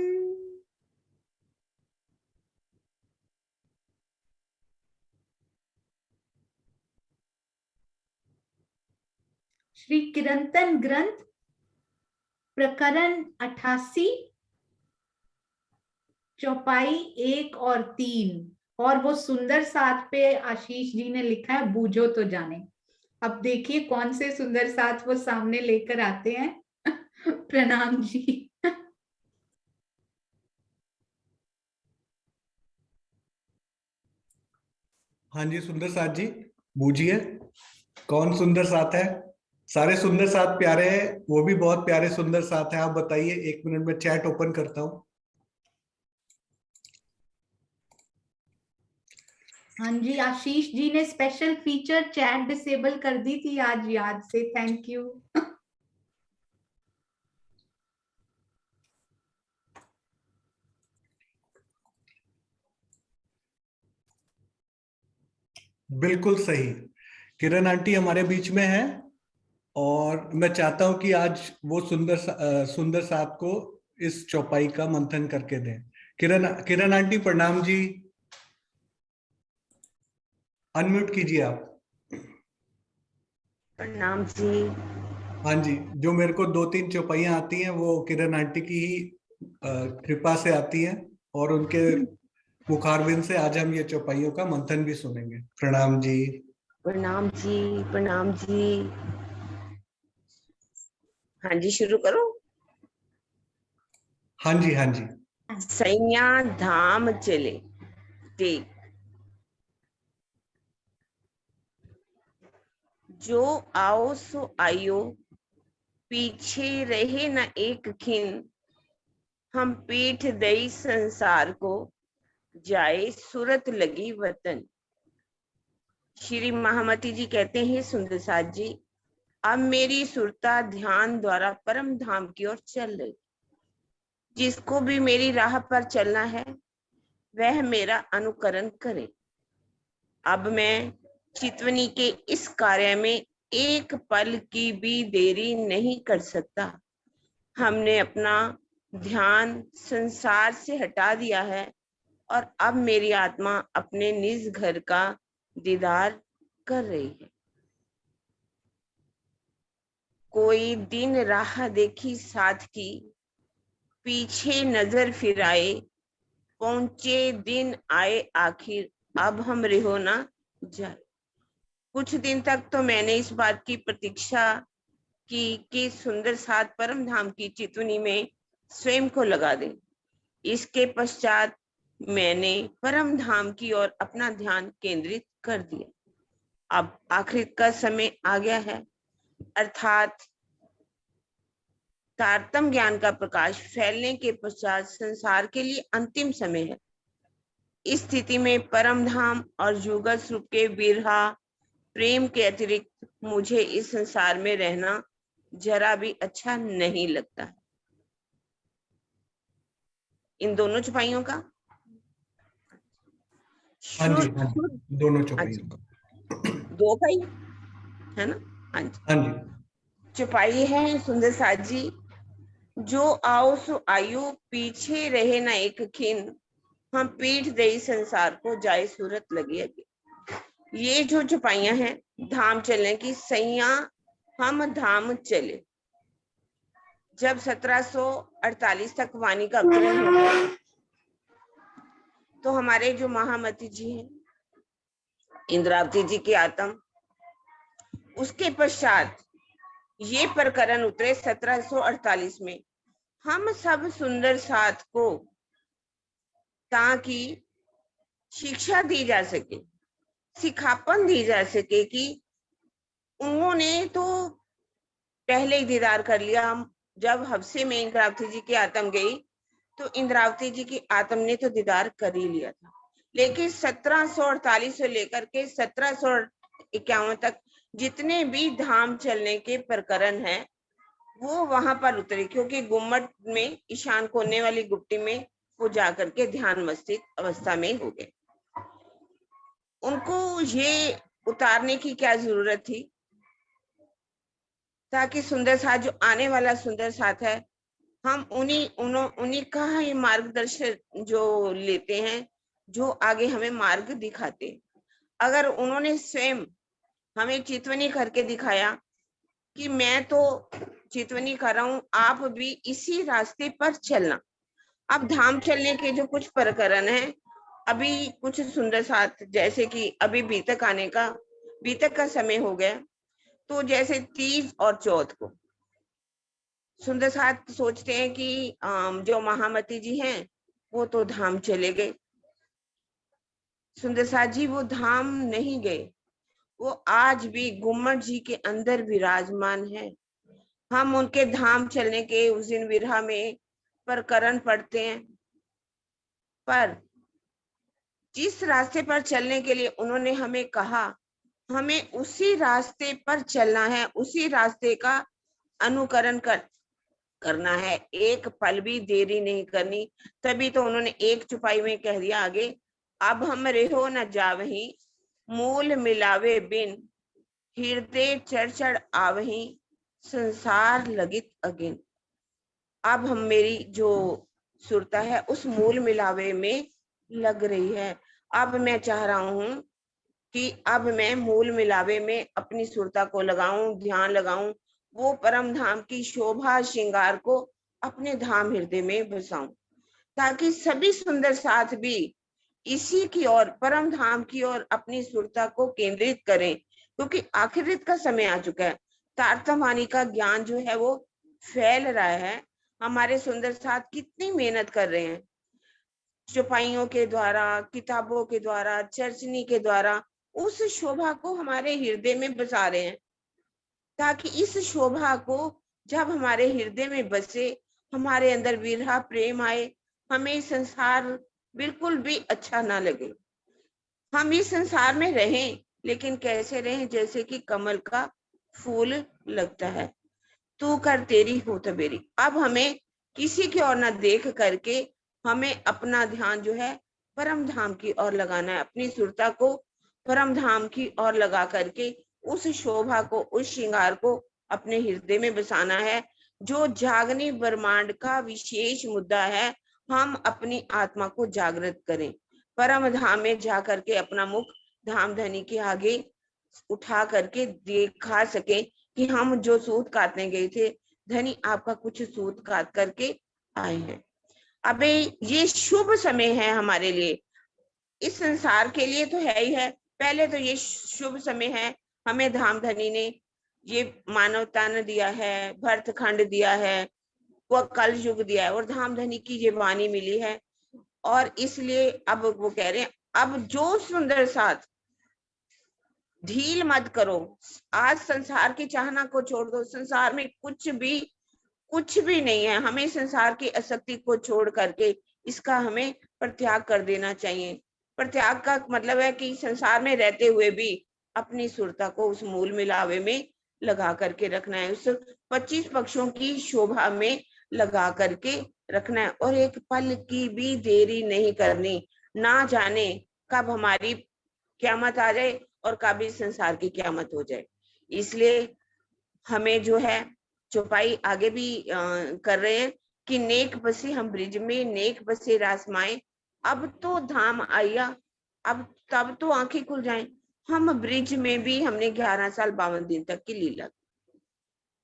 A: श्री किरंतन ग्रंथ प्रकरण 88, चौपाई 1 और 3, और वो सुंदर साथ पे आशीष जी ने लिखा है बूझो तो जाने। अब देखिए कौन से सुंदर साथ वो सामने लेकर आते हैं। प्रणाम जी।
G: हाँ जी सुंदर साथ जी, बूझिए कौन सुंदर साथ है। सारे सुंदर साथ प्यारे हैं, वो भी बहुत प्यारे सुंदर साथ है। आप बताइए, 1 मिनट में चैट ओपन करता हूँ।
A: हाँ जी, आशीष जी ने स्पेशल फीचर चैट डिसेबल कर दी थी आज याद से, थैंक यू।
G: बिल्कुल सही, किरण आंटी हमारे बीच में है और मैं चाहता हूं कि आज वो सुंदर साथ को इस चौपाई का मंथन करके दें। किरण आंटी प्रणाम जी, अनम्यूट कीजिए आप।
F: प्रणाम जी।
G: हाँ जी, जो मेरे को 2-3 चौपाइयां आती हैं वो किरण आंटी की ही कृपा से आती हैं और उनके मुखारबिंद से आज हम ये चौपाइयों का मंथन भी सुनेंगे। प्रणाम जी।
F: प्रणाम जी, प्रणाम जी। हाँ जी शुरू करो।
G: हाँ जी, हाँ जी।
F: सैया धाम चले, ठीक। जो आओ सो आयो, पीछे रहे न एक खिन, हम पीठ दई संसार को, जाए सूरत लगी वतन। श्री महामती जी कहते हैं सुंदर साथ जी, अब मेरी सुरता ध्यान द्वारा परम धाम की ओर चल रही। जिसको भी मेरी राह पर चलना है वह मेरा अनुकरण करे। अब मैं चितवनी के इस कार्य में एक पल की भी देरी नहीं कर सकता। हमने अपना ध्यान संसार से हटा दिया है और अब मेरी आत्मा अपने निज घर का दीदार कर रही है। कोई दिन राह देखी साथ की, पीछे नजर फिराए, पहुंचे दिन आए आखिर, अब हम रहो ना जाए। कुछ दिन तक तो मैंने इस बात की प्रतीक्षा की कि सुंदर साथ परम धाम की चितवनी में स्वयं को लगा दें। इसके पश्चात मैंने परम धाम की ओर अपना ध्यान केंद्रित कर दिया। अब आखिरी का समय आ गया है, अर्थात तारतम ज्ञान का प्रकाश फैलने के पश्चात संसार के लिए अंतिम समय है। इस स्थिति में परम धाम और जुगत स्वरूप के बिरहा प्रेम के अतिरिक्त मुझे इस संसार में रहना जरा भी अच्छा नहीं लगता। इन दोनों चौपाइयों का
G: हाँ जी,
F: शुद्ध
G: हाँ जी,
F: शुद्ध
G: दोनों
F: हाँ
G: चौपाई
F: जी, दो भाई है ना। हाँ जी,
G: हाँ जी।
F: चौपाई है सुंदर साथ जी। जो आओ सो आयु, पीछे रहे ना एक खिन, हम पीठ दई संसार को, जाए सूरत लगी अगे। ये जो चौपाइयां हैं धाम चलने की, सैया हम धाम चले। जब 1748 तक वाणी का अवतरण हो गया, तो हमारे जो महामती जी हैं, इंद्रावती जी की आत्म, उसके पश्चात ये प्रकरण उतरे 1748 में। हम सब सुंदर साथ को ताकि शिक्षा दी जा सके, सिखापन दी जा सके कि उन्होंने तो पहले ही दीदार कर लिया। जब हफ्से में इंद्रावती जी की आत्म गई, तो इंद्रावती जी की आत्म ने तो दीदार कर ही लिया था, लेकिन 1748 से लेकर के 1751 तक जितने भी धाम चलने के प्रकरण हैं, वो वहां पर उतरे, क्योंकि गुम्मट में ईशान कोने वाली गुप्ती में वो जाकर के ध्यान मस्तिष्क अवस्था में हो गए। उनको ये उतारने की क्या जरूरत थी, ताकि सुंदर साथ जो आने वाला सुंदर साथ है, हम उन्हीं का ही मार्गदर्शन जो लेते हैं, जो आगे हमें मार्ग दिखाते हैं। अगर उन्होंने स्वयं हमें चितवनी करके दिखाया कि मैं तो चितवनी कर रहा हूं, आप भी इसी रास्ते पर चलना। अब धाम चलने के जो कुछ प्रकरण हैं, अभी कुछ सुंदर साथ, जैसे कि अभी बीतक का समय हो गया, तो जैसे तीज और चौथ को सुंदर साथ सोचते हैं कि जो महामती जी हैं वो तो धाम चले गए। सुंदर साथ जी वो धाम नहीं गए, वो आज भी गुम्मट जी के अंदर विराजमान है। हम उनके धाम चलने के उस दिन विरहा में प्रकरण पढ़ते हैं, पर जिस रास्ते पर चलने के लिए उन्होंने हमें कहा, हमें उसी रास्ते पर चलना है, उसी रास्ते का अनुकरण करना है, एक पल भी देरी नहीं करनी। तभी तो उन्होंने एक चौपाई में कह दिया आगे, अब हम रहो न जावही, मूल मिलावे बिन, हृदय चढ़ आवही, संसार लगित अगिन। अब हम मेरी जो सुरता है उस मूल मिलावे में लग रही है। अब मैं चाह रहा हूं कि अब मैं मूल मिलावे में अपनी सुरता को लगाऊं, ध्यान लगाऊं, वो परम धाम की शोभा श्रृंगार को अपने धाम हृदय में बसाऊं, ताकि सभी सुंदर साथ भी इसी की ओर, परम धाम की ओर अपनी सुरता को केंद्रित करें, क्योंकि आखिरत का समय आ चुका है। तारतम्यवाणी का ज्ञान जो है वो फैल रहा है। हमारे सुंदर साथ कितनी मेहनत कर रहे हैं, चौपाइयों के द्वारा, किताबों के द्वारा, चर्चनी के द्वारा उस शोभा को हमारे हृदय में बसा रहे हैं, ताकि इस शोभा को जब हमारे हृदय में बसे, हमारे अंदर विरहा प्रेम आए, हमें संसार बिल्कुल भी अच्छा ना लगे। हम इस संसार में रहें, लेकिन कैसे रहें, जैसे कि कमल का फूल लगता है, तू कर तेरी हो तबेरी। अब हमें किसी की ओर न देख करके हमें अपना ध्यान जो है परम धाम की ओर लगाना है, अपनी सुरता को परम धाम की ओर लगा करके उस शोभा को, उस श्रृंगार को अपने हृदय में बसाना है, जो जागने ब्रह्मांड का विशेष मुद्दा है। हम अपनी आत्मा को जागृत करें, परम धाम में जा करके अपना मुख धाम धनी के आगे उठा करके दिखा सके कि हम जो सूत काटने गए थे, धनी आपका कुछ सूत काट करके आए हैं। अबे ये शुभ समय है हमारे लिए, इस संसार के लिए तो है ही है, पहले तो ये शुभ समय है। हमें धाम धनी ने ये मानवता ने दिया है, भरतखंड दिया है, वो कल युग दिया है, और धाम धनी की ये वाणी मिली है। और इसलिए अब वो कह रहे हैं, अब जो सुंदर साथ ढील मत करो, आज संसार की चाहना को छोड़ दो। संसार में कुछ भी नहीं है, हमें संसार की आसक्ति को छोड़ करके इसका हमें परित्याग कर देना चाहिए। परित्याग का मतलब है कि संसार में रहते हुए भी अपनी सुरता को उस मूल मिलावे में लगा करके रखना है, उस 25 पक्षों की शोभा में लगा करके रखना है, और एक पल की भी देरी नहीं करनी। ना जाने कब हमारी क़यामत आ जाए और कब इस संसार की क़यामत हो जाए। इसलिए हमें जो है चौपाई आगे भी कर रहे हैं कि नेक बसे हम ब्रिज में, नेक बसे रासमाए, अब तो धाम आया, अब तब तो आंखें खुल जाएं। हम ब्रिज में भी हमने 11 साल 52 दिन तक की लीला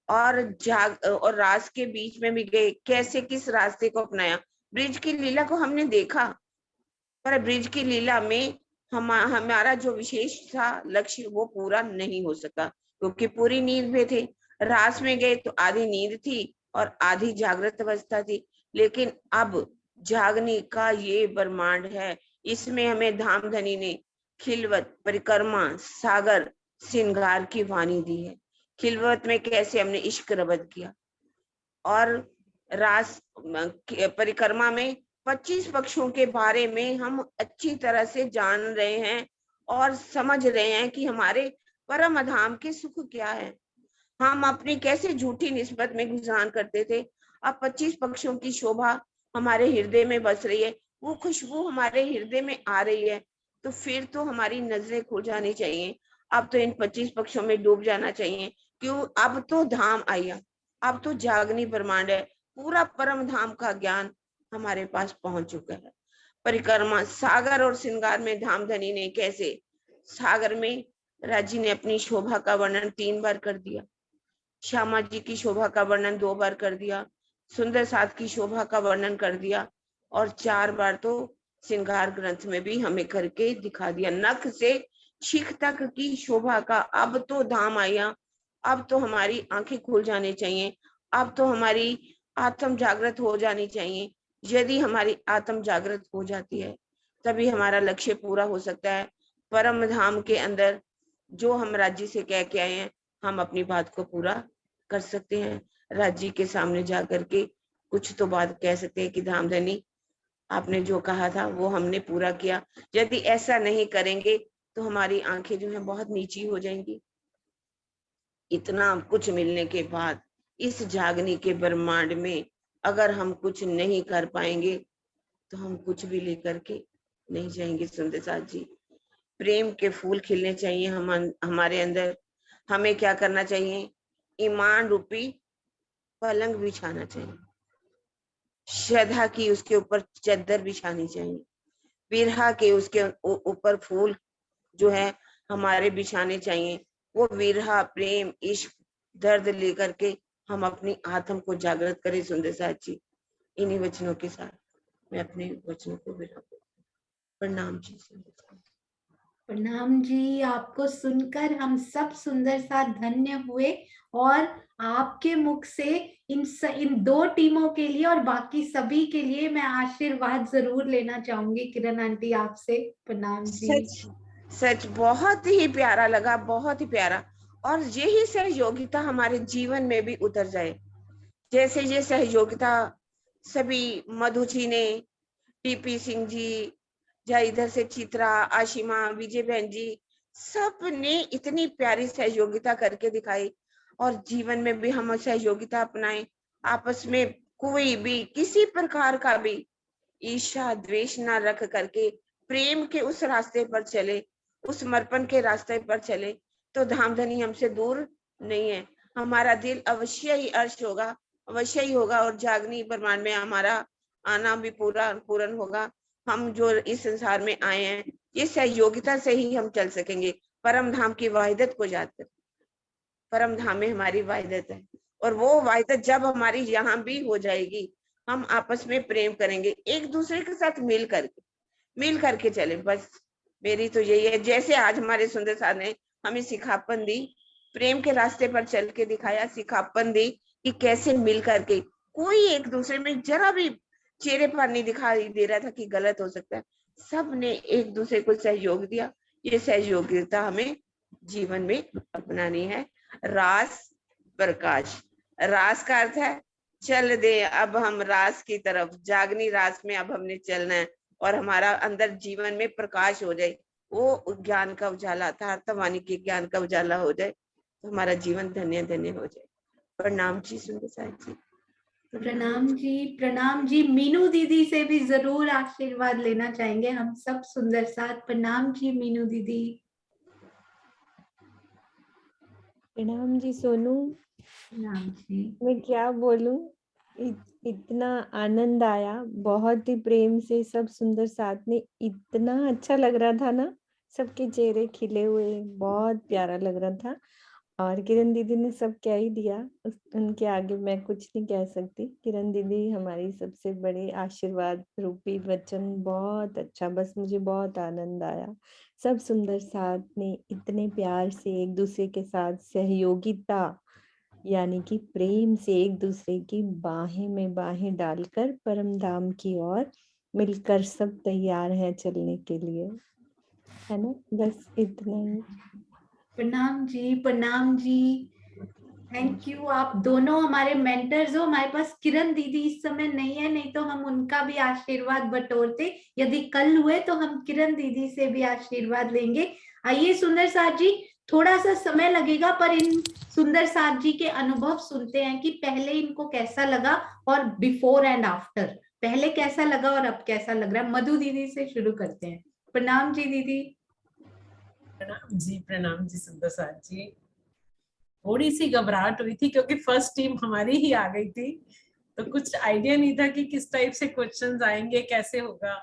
F: और रास के बीच में भी गए, कैसे किस रास्ते को अपनाया। ब्रिज की लीला को हमने देखा, पर ब्रिज की लीला में हमारा जो विशेष था लक्ष्य वो पूरा नहीं हो सका, क्योंकि पूरी नींद में थे। रास में गए तो आधी नींद थी और आधी जागृत अवस्था थी, लेकिन अब जागने का ये ब्रह्मांड है, इसमें हमें धामधनी ने खिलवत, परिक्रमा, सागर, श्रृंगार की वाणी दी है। खिलवत में कैसे हमने इश्क रबत किया, और रास परिक्रमा में 25 पक्षों के बारे में हम अच्छी तरह से जान रहे हैं और समझ रहे हैं कि हमारे परम धाम के सुख क्या है। हम अपनी कैसे झूठी निस्बत में गुजान करते थे, अब 25 पक्षों की शोभा हमारे हृदय में बस रही है, वो खुशबू हमारे हृदय में आ रही है, तो फिर तो हमारी नजरें खुल जानी चाहिए। अब तो इन 25 पक्षों में डूब जाना चाहिए, क्यों? अब तो धाम आया, अब तो जागनी ब्रह्मांड है, पूरा परम धाम का ज्ञान हमारे पास पहुंच चुका है। परिक्रमा, सागर और श्रृंगार में धामधनी ने कैसे, सागर में राजी ने अपनी शोभा का वर्णन 3 बार कर दिया, श्यामा जी की शोभा का वर्णन 2 बार कर दिया, सुंदर साथ की शोभा का वर्णन कर दिया, और 4 बार तो श्रृंगार ग्रंथ में भी हमें करके दिखा दिया। नख से शिख तक की शोभा का अब तो धाम आया, अब तो हमारी आंखें खुल जानी चाहिए, अब तो हमारी आत्म जागृत हो जानी चाहिए। यदि हमारी आत्म जागृत हो जाती है तभी हमारा लक्ष्य पूरा हो सकता है। परम धाम के अंदर जो हम राज्य से कह के आए हैं, हम अपनी बात को पूरा कर सकते हैं। राज्य के सामने जा करके कुछ तो बात कह सकते हैं कि धामधनी आपने जो कहा था वो हमने पूरा किया। यदि ऐसा नहीं करेंगे तो हमारी आंखें जो है बहुत नीची हो जाएंगी। इतना कुछ मिलने के बाद इस जागने के ब्रह्मांड में अगर हम कुछ नहीं कर पाएंगे तो हम कुछ भी लेकर के नहीं जाएंगे। सुंदर साथ जी, प्रेम के फूल खिलने चाहिए हमारे अंदर। हमें क्या करना चाहिए? ईमान रूपी पलंग बिछाना चाहिए, श्रद्धा की उसके ऊपर चद्दर बिछानी चाहिए, विरहा के उसके ऊपर फूल जो है हमारे बिछाने चाहिए। वो विरहा, प्रेम, इश्क, दर्द लेकर के हम अपनी आत्म को जागृत करें। सुंदर साथ जी, इन्हीं वचनों के साथ मैं अपने वचनों को विराम देती हूँ। प्रणाम जी।
A: प्रणाम जी। आपको सुनकर हम सब सुंदर साथ धन्य हुए, और आपके मुख से इन 2 टीमों के लिए और बाकी सभी के लिए मैं आशीर्वाद जरूर लेना चाहूंगी किरण आंटी आपसे। प्रणाम जी।
F: सच बहुत ही प्यारा लगा, बहुत ही प्यारा। और यही सहयोगिता हमारे जीवन में भी उतर जाए, जैसे ये सहयोगिता सभी मधु जी ने, टीपी सिंह जी, या इधर से चित्रा, आशिमा, विजय बहन जी, सब ने इतनी प्यारी सहयोगिता करके दिखाई, और जीवन में भी हम सहयोगिता अपनाएं। आपस में कोई भी किसी प्रकार का भी ईर्ष्या द्वेष ना रख करके प्रेम के उस रास्ते पर चले, उस समर्पण के रास्ते पर चले, तो धामधनी हमसे दूर नहीं है। हमारा दिल अवश्य ही अर्श होगा, अवश्य ही होगा, और जागनी ब्रह्मांड में हमारा आना भी पूर्ण होगा। हम जो इस संसार में आए हैं, ये सहयोगिता से ही हम चल सकेंगे। परम धाम की वाहिदत को याद कर, परम धाम में हमारी वाहिदत है, और वो वाहिदत जब हमारी यहाँ भी हो जाएगी, हम आपस में प्रेम करेंगे, एक दूसरे के साथ मिल करके चले। बस मेरी तो यही है। जैसे आज हमारे सुंदर साथ ने हमें सिखापन दी, प्रेम के रास्ते पर चल के दिखाया, सिखापन दी कि कैसे मिल करके, कोई एक दूसरे में जरा भी चेहरे पर नहीं दिखाई दे रहा था कि गलत हो सकता है, सब ने एक दूसरे को सहयोग दिया। ये सहयोगिता हमें जीवन में अपनानी है। रास प्रकाश, रास का अर्थ है चल दे, अब हम रास की तरफ, जागनी रास में अब हमने चलना है, और हमारा अंदर जीवन में प्रकाश हो जाए, वो ज्ञान का उजाला, अर्थवाणी के ज्ञान का उजाला हो जाए, तो हमारा जीवन धन्य धन्य हो जाए। प्रणाम जी सुंदर साथ जी।
A: प्रणाम जी। मीनू दीदी से भी जरूर आशीर्वाद लेना चाहेंगे हम सब सुंदर साथ। प्रणाम जी मीनू दीदी।
M: प्रणाम जी सोनू।
A: प्रणाम जी।
M: मैं क्या बोलूं, इतना आनंद आया, बहुत ही प्रेम से सब सुंदर साथ में, इतना अच्छा लग रहा था ना, सबके चेहरे खिले हुए, बहुत प्यारा लग रहा था। और किरण दीदी ने सब कह ही दिया, उनके आगे मैं कुछ नहीं कह सकती। किरण दीदी हमारी सबसे बड़ी आशीर्वाद रूपी वचन, बहुत अच्छा, बस मुझे बहुत आनंद आया। सब सुंदर साथ में इतने प्यार से एक दूसरे के साथ सहयोगिता यानी कि प्रेम से एक दूसरे की बाहें में बाहें डालकर परम धाम की ओर मिलकर सब तैयार हैं चलने के लिए, है ना। बस इतना ही।
A: प्रणाम जी। प्रणाम जी। Thank you. आप दोनों हमारे मेंटर्स हो। हमारे पास किरण दीदी इस समय नहीं है, नहीं तो हम उनका भी आशीर्वाद बटोरते। यदि कल हुए तो हम किरण दीदी से भी आशीर्वाद लेंगे। आइए सुंदर साथ जी, थोड़ा सा समय लगेगा पर इन सुंदर साथ जी के अनुभव सुनते हैं कि पहले इनको कैसा लगा और बिफोर एंड आफ्टर, पहले कैसा लगा और अब कैसा लग रहा है। मधु दीदी से शुरू करते हैं। प्रणाम जी दीदी।
B: प्रणाम जी सुंदर साथ जी। थोड़ी सी घबराहट हुई थी क्योंकि फर्स्ट टीम हमारी ही आ गई थी, तो कुछ आइडिया नहीं था कि किस टाइप से क्वेश्चंस आएंगे, कैसे होगा।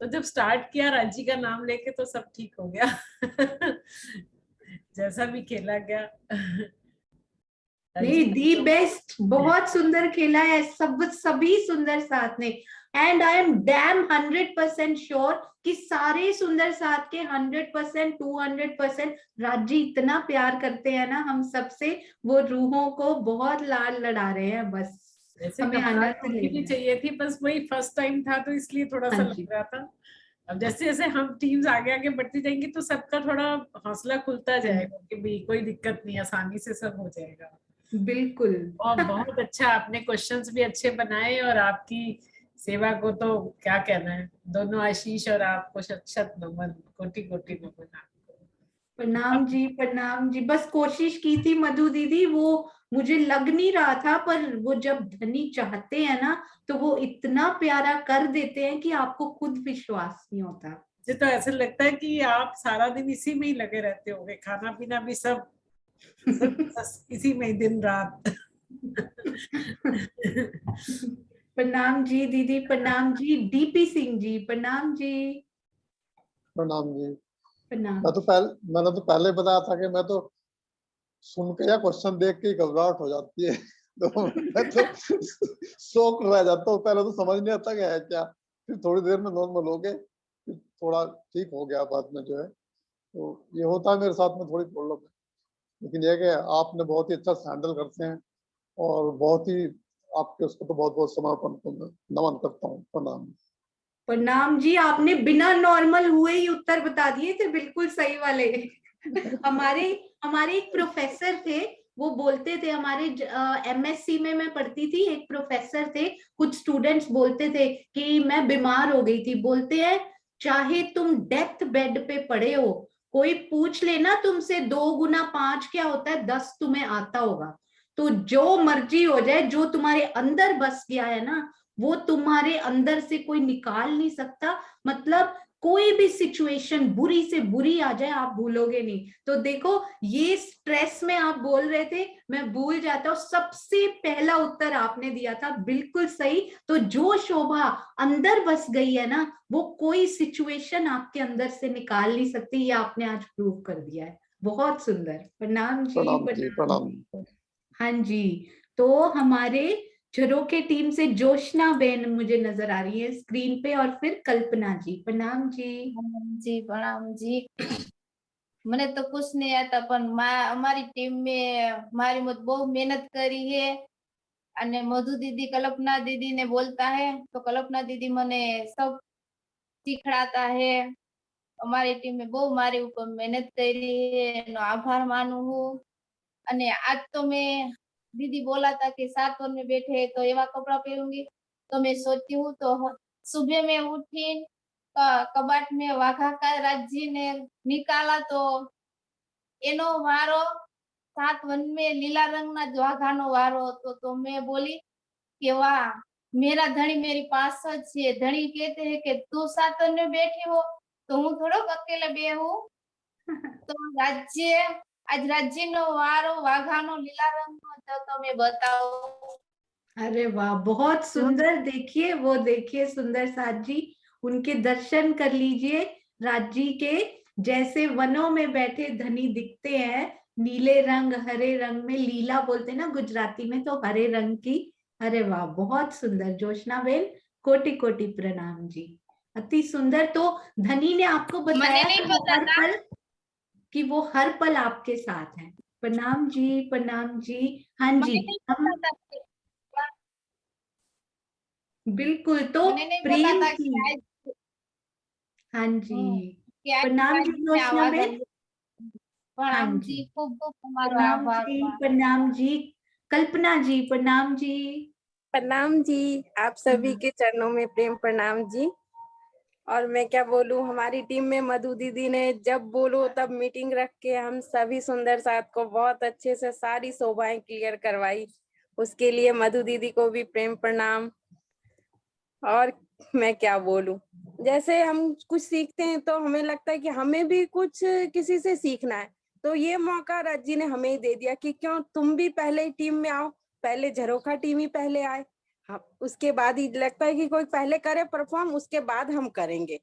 B: तो जब स्टार्ट किया रांची का नाम लेके तो सब ठीक हो गया। जैसा भी खेला गया।
A: नहीं, दी बेस्ट, बहुत सुंदर खेला है सब, सभी सुंदर साथ ने। And I am damn 100% sure कि सारे सुंदर साथ के 100% 200% राजी इतना प्यार करते हैं ना हम सबसे, वो रूहों को बहुत लाड लड़ा रहे हैं। बस
B: वैसे
A: हमें
B: घबराहट
A: आनंद
B: होनी भी
A: लेना है।
B: चाहिए थी, बस वही फर्स्ट टाइम था तो इसलिए थोड़ा सा
A: हाँ
B: लग
A: जी।
B: रहा था। अब जैसे जैसे हम टीम्स आगे आगे बढ़ती जाएंगी तो सबका थोड़ा हौसला खुलता जाएगा कि भाई कोई दिक्कत नहीं, आसानी से सब हो जाएगा।
A: बिल्कुल।
B: और बहुत अच्छा, आपने क्वेश्चंस भी अच्छे बनाए और आपकी सेवा को तो क्या कहना है, दोनों आशीष और आपको शत शत नमन, कोटि कोटि नमन आपको।
A: प्रणाम जी। प्रणाम जी। बस कोशिश की थी मधु दीदी, वो मुझे लग नहीं रहा था, पर वो जब धनी चाहते हैं ना तो वो इतना प्यारा कर देते हैं कि आपको खुद विश्वास नहीं होता।
B: मुझे तो ऐसा लगता है कि आप सारा दिन इसी में ही लगे रहते होंगे, खाना पीना भी सब इसी में ही दिन रात।
A: प्रणाम जी दीदी। प्रणाम जी। डीपी सिंह जी। प्रणाम जी।
C: प्रणाम जी।
A: प्रणाम।
C: मैंने तो पहले बताया था कि मैं तो सुन के या क्वेश्चन देख के ही घबराहट हो जाती है। तो मैं तो शौक रह जाता हूँ, पहले तो समझ नहीं आता क्या है क्या, फिर थोड़ी देर में नॉर्मल हो गए, फिर थोड़ा ठीक हो गया बाद में जो है। तो ये होता है मेरे साथ में थोड़ी प्रॉब्लम है, लेकिन ये कि आपने बहुत ही अच्छा हैंडल करते हैं और बहुत ही आपके उसको तो बहुत बहुत समर्पण को मैं नमन करता हूँ। प्रणाम।
A: प्रणाम जी। आपने बिना नॉर्मल हुए ही उत्तर बता दिए थे, बिल्कुल सही वाले। हमारे हमारे एक प्रोफेसर थे, वो बोलते थे, हमारे एमएससी में मैं पढ़ती थी, एक प्रोफेसर थे, कुछ स्टूडेंट्स बोलते थे कि मैं बीमार हो गई थी, बोलते हैं चाहे तुम डेथ बेड पे पड़े हो, कोई पूछ लेना तुमसे 2 गुना 5 क्या होता है, 10 तुम्हें आता होगा। तो जो मर्जी हो जाए, जो तुम्हारे अंदर बस गया है ना, वो तुम्हारे अंदर से कोई निकाल नहीं सकता। मतलब कोई भी सिचुएशन बुरी से बुरी आ जाए, आप भूलोगे नहीं। तो देखो, ये स्ट्रेस में आप बोल रहे थे, मैं भूल जाता हूँ। सबसे पहला उत्तर आपने दिया था, बिल्कुल सही। तो जो शोभा अंदर बस गई है ना, वो कोई सिचुएशन आपके अंदर से निकाल नहीं सकती। ये आपने आज प्रूव कर दिया है। बहुत सुंदर। प्रणाम जी।
C: प्रणाम जी।
A: प्रणाम।
C: प्रणाम।
A: हाँ जी। तो हमारे झरोखे टीम से जोशना बेन मुझे नजर आ रही है स्क्रीन पे, और फिर कल्पना जी। प्रणाम जी।
N: जी प्रणाम जी। મને તો कुछ नहीं आता, પણ અમારી ટીમ में મારી મત બહુ મહેનત કરી है। અને મધુ दीदी कल्पना दीदी ने बोलता है तो कल्पना दीदी मने सब सिखड़ाता है। हमारी टीम में बहु मारी ऊपर मेहनत करी है, एनो आभार मानू हूँ। अने आज तो मैं दीदी बोला था कि 7 वन में बैठे तो एवा कपड़ा पहनूंगी, तो मैं सोचती हूँ तो सुबह में उठी कबाट में वाघा का राज्य ने निकाला तो एनो वारो 7 वन में लीला रंग ना वाघा नो वारो હતો, तो मैं बोली कि वाह मेरा धनी मेरी पास है। धनी कहते हैं कि तू साथ में बैठे हो तो हूँ थोड़ो अकेले बेहू। तो राज्य आज राज्य नो वारो वाघानो लीला रंग तो तुम्हें बताओ।
A: अरे वाह, बहुत सुंदर। देखिए, वो देखिए सुंदर साथ जी, उनके दर्शन कर लीजिए। राज जी के जैसे वनों में बैठे धनी दिखते हैं, नीले रंग हरे रंग में, लीला बोलते हैं ना गुजराती में, तो हरे रंग की। अरे वाह, बहुत सुंदर जोशना बेन, कोटि कोटि प्रणाम जी, अति सुंदर। तो धनी ने आपको बताया
N: नहीं
A: कि वो
N: पता
A: हर
N: था।
A: पल कि वो हर पल आपके साथ है। प्रणाम जी, प्रणाम जी। हाँ जी,
N: मुझे नहीं
A: हम
N: पता था
A: बिल्कुल। तो
N: मुझे नहीं पता
A: प्रेम
N: था
A: की,
N: कि आज
A: हाँ जी,
N: कि आज
A: प्रणाम जी
N: राज्य में
A: जोशना
N: आवाज
A: बेन।
N: आई।
A: हाँ
N: प्रणाम
A: जी,
N: जी, खूब खूब हमारो
A: प्रणाम
N: आभार
A: जी,
N: बा।
A: प्रणाम जी। कल्पना जी, प्रणाम जी।
D: प्रणाम जी, आप सभी के चरणों में प्रेम प्रणाम जी। और मैं क्या बोलूं, हमारी टीम में मधु दीदी ने जब बोलो तब मीटिंग रख के हम सभी सुंदर साथ को बहुत अच्छे से सारी शोभाएं क्लियर करवाई। उसके लिए मधु दीदी को भी प्रेम प्रणाम। और मैं क्या बोलूं, जैसे हम कुछ सीखते हैं तो हमें लगता है कि हमें भी कुछ किसी से सीखना है, तो ये मौका राज जी ने हमें ही दे दिया कि क्यों तुम भी पहले टीम में आओ। पहले झरोखा टीम ही पहले आए, हाँ, उसके बाद ही लगता है कि कोई पहले करे परफॉर्म, उसके बाद हम करेंगे।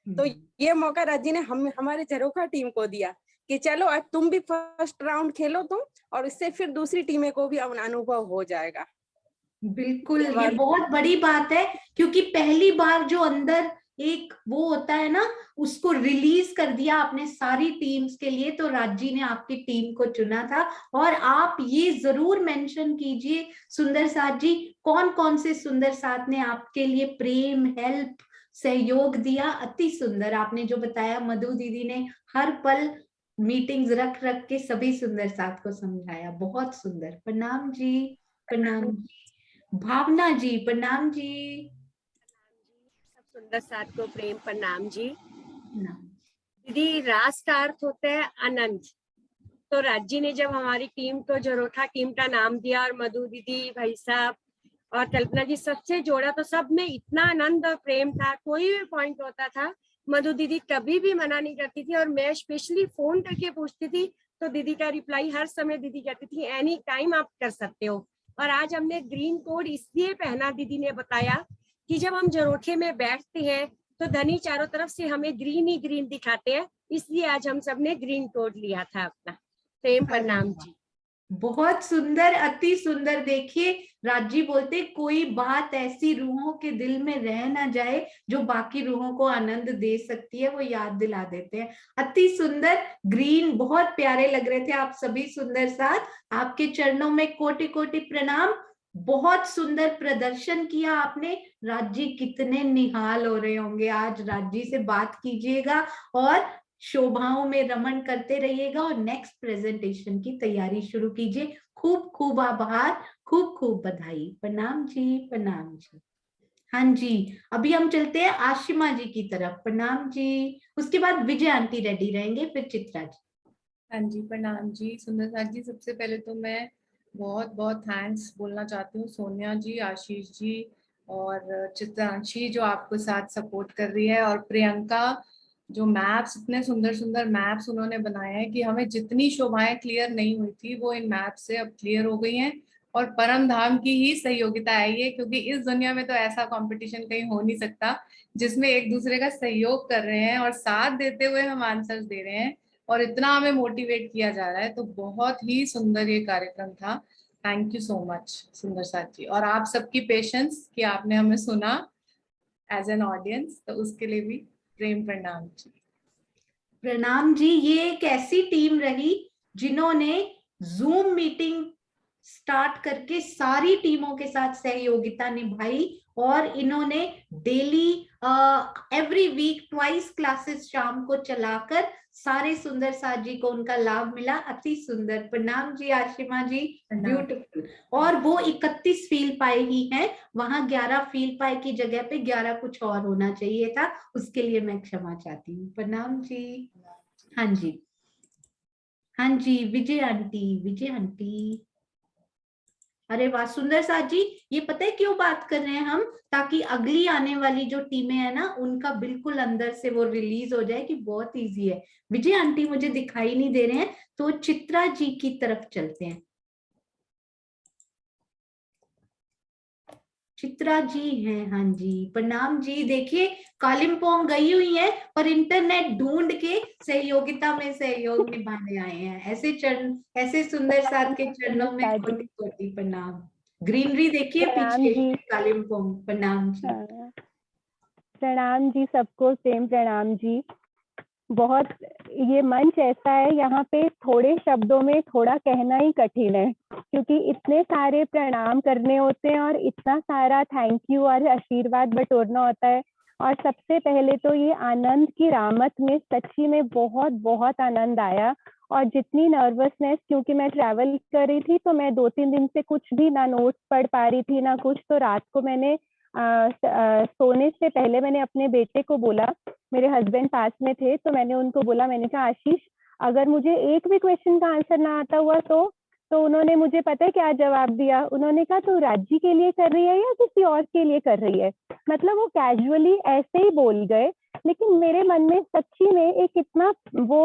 D: तो ये मौका राज जी ने हमारे झरोखा टीम को दिया कि चलो आज तुम भी फर्स्ट राउंड खेलो तुम, और इससे फिर दूसरी टीमें को भी अनुभव हो जाएगा।
A: बिल्कुल, ये बहुत बड़ी बात है, क्योंकि पहली बार जो अंदर एक वो होता है ना, उसको रिलीज कर दिया आपने सारी टीम्स के लिए। तो राजी ने आपकी टीम को चुना था। और आप ये जरूर मेंशन कीजिए सुंदर साथ जी, कौन कौन से सुंदर साथ ने आपके लिए प्रेम, हेल्प, सहयोग दिया। अति सुंदर आपने जो बताया, मधु दीदी ने हर पल मीटिंग्स रख रख के सभी सुंदर साथ को समझाया। बहुत सुंदर, प्रणाम जी, प्रणाम जी। भावना जी, प्रणाम जी।
O: सब सुंदर साथ को प्रेम प्रणाम जी।
A: प्रणाम
O: दीदी, रास का अर्थ होता है आनंद। तो राज्य ने जब हमारी टीम को झरोखा टीम का नाम दिया और मधु दीदी, भाई साहब और कल्पना जी सबसे जोड़ा, तो सब में इतना आनंद और प्रेम था। कोई भी पॉइंट होता था, मधु दीदी कभी भी मना नहीं करती थी, और मैं स्पेशली फोन करके पूछती थी तो दीदी का रिप्लाई हर समय दीदी कहती थी एनी टाइम आप कर सकते हो। और आज हमने ग्रीन कोड इसलिए पहना, दीदी ने बताया कि जब हम झरोखे में बैठते हैं तो धनी चारों तरफ से हमें ग्रीन ही ग्रीन दिखाते हैं, इसलिए आज हम सब ने ग्रीन कोड लिया था अपना। प्रेम प्रणाम जी।
A: बहुत सुंदर, अति सुंदर। देखिए, राजी बोलते कोई बात ऐसी रूहों के दिल में रह ना जाए जो बाकी रूहों को आनंद दे सकती है, वो याद दिला देते हैं। अति सुंदर। ग्रीन, बहुत प्यारे लग रहे थे आप सभी सुंदर साथ। आपके चरणों में कोटि कोटि प्रणाम। बहुत सुंदर प्रदर्शन किया आपने। राजी कितने निहाल हो रहे होंगे आज। राजी से बात कीजिएगा और शोभाओं में रमण करते रहिएगा, और नेक्स्ट प्रेजेंटेशन की तैयारी शुरू कीजिए। खूब खूब आभार, खूब खूब बधाई। प्रणाम जी, प्रणाम जी। हाँ जी, अभी हम चलते हैं आशिमा जी की तरफ। प्रणाम जी। उसके बाद विजय आंटी रेडी रहेंगे, फिर चित्रा जी।
E: हाँ जी, प्रणाम जी। सुंदर साथ जी, सबसे पहले तो मैं बहुत बहुत थैंक्स बोलना चाहती हूँ सोनिया जी, आशीष जी और चित्रांशी जो आपको साथ सपोर्ट कर रही है, और प्रियंका जो मैप्स, इतने सुंदर सुंदर मैप्स उन्होंने बनाए हैं कि हमें जितनी शोभाएं क्लियर नहीं हुई थी वो इन मैप से अब क्लियर हो गई हैं। और परम धाम की ही सहयोगिता आई है, क्योंकि इस दुनिया में तो ऐसा कंपटीशन कहीं हो नहीं सकता जिसमें एक दूसरे का सहयोग कर रहे हैं और साथ देते हुए हम आंसर्स दे रहे हैं, और इतना हमें मोटिवेट किया जा रहा है। तो बहुत ही सुंदर ये कार्यक्रम था। थैंक यू सो मच सुंदर साथ जी, और आप सबकी पेशेंस कि आपने हमें सुना एज एन ऑडियंस, तो उसके लिए भी प्रेम प्रणाम जी।
A: प्रणाम जी। ये एक ऐसी टीम रही जिन्होंने जूम मीटिंग स्टार्ट करके सारी टीमों के साथ सहयोगिता निभाई, और इन्होंने daily every week twice classes शाम को चलाकर सारे सुंदर साथ जी को उनका लाभ मिला। अति सुंदर। प्रणाम जी आशिमा जी, ब्यूटीफुल। और वो 31 फील पाए ही हैं, वहां 11 फील पाए की जगह पे 11 कुछ और होना चाहिए था, उसके लिए मैं क्षमा चाहती हूँ। प्रणाम जी। हाँ जी, हाँ जी, विजय आंटी, विजय आंटी। अरे वाह सुंदर साथ जी, ये पता है क्यों बात कर रहे हैं हम, ताकि अगली आने वाली जो टीमें हैं ना उनका बिल्कुल अंदर से वो रिलीज हो जाए कि बहुत इजी है। विजय आंटी मुझे दिखाई नहीं दे रहे हैं, तो चित्रा जी की तरफ चलते हैं। चित्रा जी हैं, हाँ जी प्रणाम जी। देखिए कालिम्पोंग गई हुई है पर इंटरनेट ढूंढ के सहयोगिता में सहयोग निभाने आए हैं। ऐसे चरण, ऐसे सुंदर साथ के चरणों में कोटि कोटि प्रणाम। ग्रीनरी देखिए पीछे कालिम्पोंग। प्रणाम जी।
H: प्रणाम जी सबको, सेम प्रणाम जी। बहुत ये मंच ऐसा है, यहाँ पे थोड़े शब्दों में थोड़ा कहना ही कठिन है, क्योंकि इतने सारे प्रणाम करने होते हैं और इतना सारा थैंक यू और आशीर्वाद बटोरना होता है। और सबसे पहले तो ये आनंद की रामत में सच्ची में बहुत बहुत आनंद आया। और जितनी नर्वसनेस, क्योंकि मैं ट्रैवल कर रही थी तो मैं 2-3 दिन से कुछ भी ना नोट्स पढ़ पा रही थी ना कुछ, तो रात को मैंने सोने से पहले मैंने अपने बेटे को बोला, मेरे हस्बैंड पास में थे तो मैंने उनको बोला, मैंने कहा आशीष अगर मुझे एक भी क्वेश्चन का आंसर ना आता हुआ तो उन्होंने मुझे पता है क्या जवाब दिया, उन्होंने कहा तू राज्य के लिए कर रही है या किसी और के लिए कर रही है। मतलब वो कैजुअली ऐसे ही बोल गए, लेकिन मेरे मन में सच्ची में एक इतना वो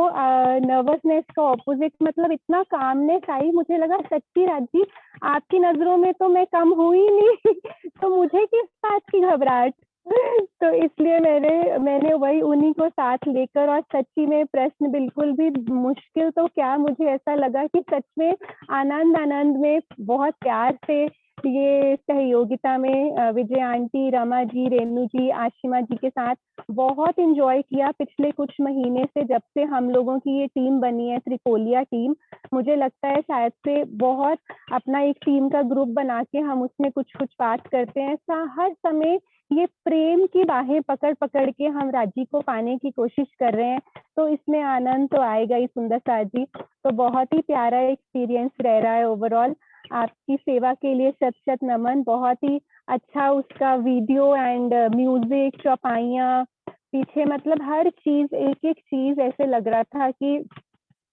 H: नर्वसनेस का ऑपोजिट, मतलब इतना कामनेस आई, मुझे लगा सच्ची राज्य आपकी नजरों में तो मैं कम हुई नहीं तो मुझे किस बात की घबराहट। तो इसलिए मैंने वही उन्हीं को साथ लेकर, और सच्ची में प्रश्न बिल्कुल भी मुश्किल तो क्या, मुझे ऐसा लगा कि सच में आनंद में बहुत प्यार से ये सहयोगिता में विजय आंटी, रमा जी, रेनू जी, आशिमा जी के साथ बहुत एंजॉय किया पिछले कुछ महीने से, जब से हम लोगों की ये टीम बनी है त्रिपोलिया टीम। मुझे लगता है शायद से बहुत अपना एक टीम का ग्रुप बना के हम उसमें कुछ बात करते हैं, हर समय ये प्रेम की बाहें पकड़ पकड़ के हम राज्य को पाने की कोशिश कर रहे हैं, तो इसमें आनंद तो आएगा ही। सुंदर साथ जी, तो बहुत ही प्यारा एक्सपीरियंस रह रहा है ओवरऑल। आपकी सेवा के लिए शत शत नमन। बहुत ही अच्छा उसका वीडियो एंड म्यूजिक, चौपाइयाँ पीछे, मतलब हर चीज, एक एक चीज ऐसे लग रहा था कि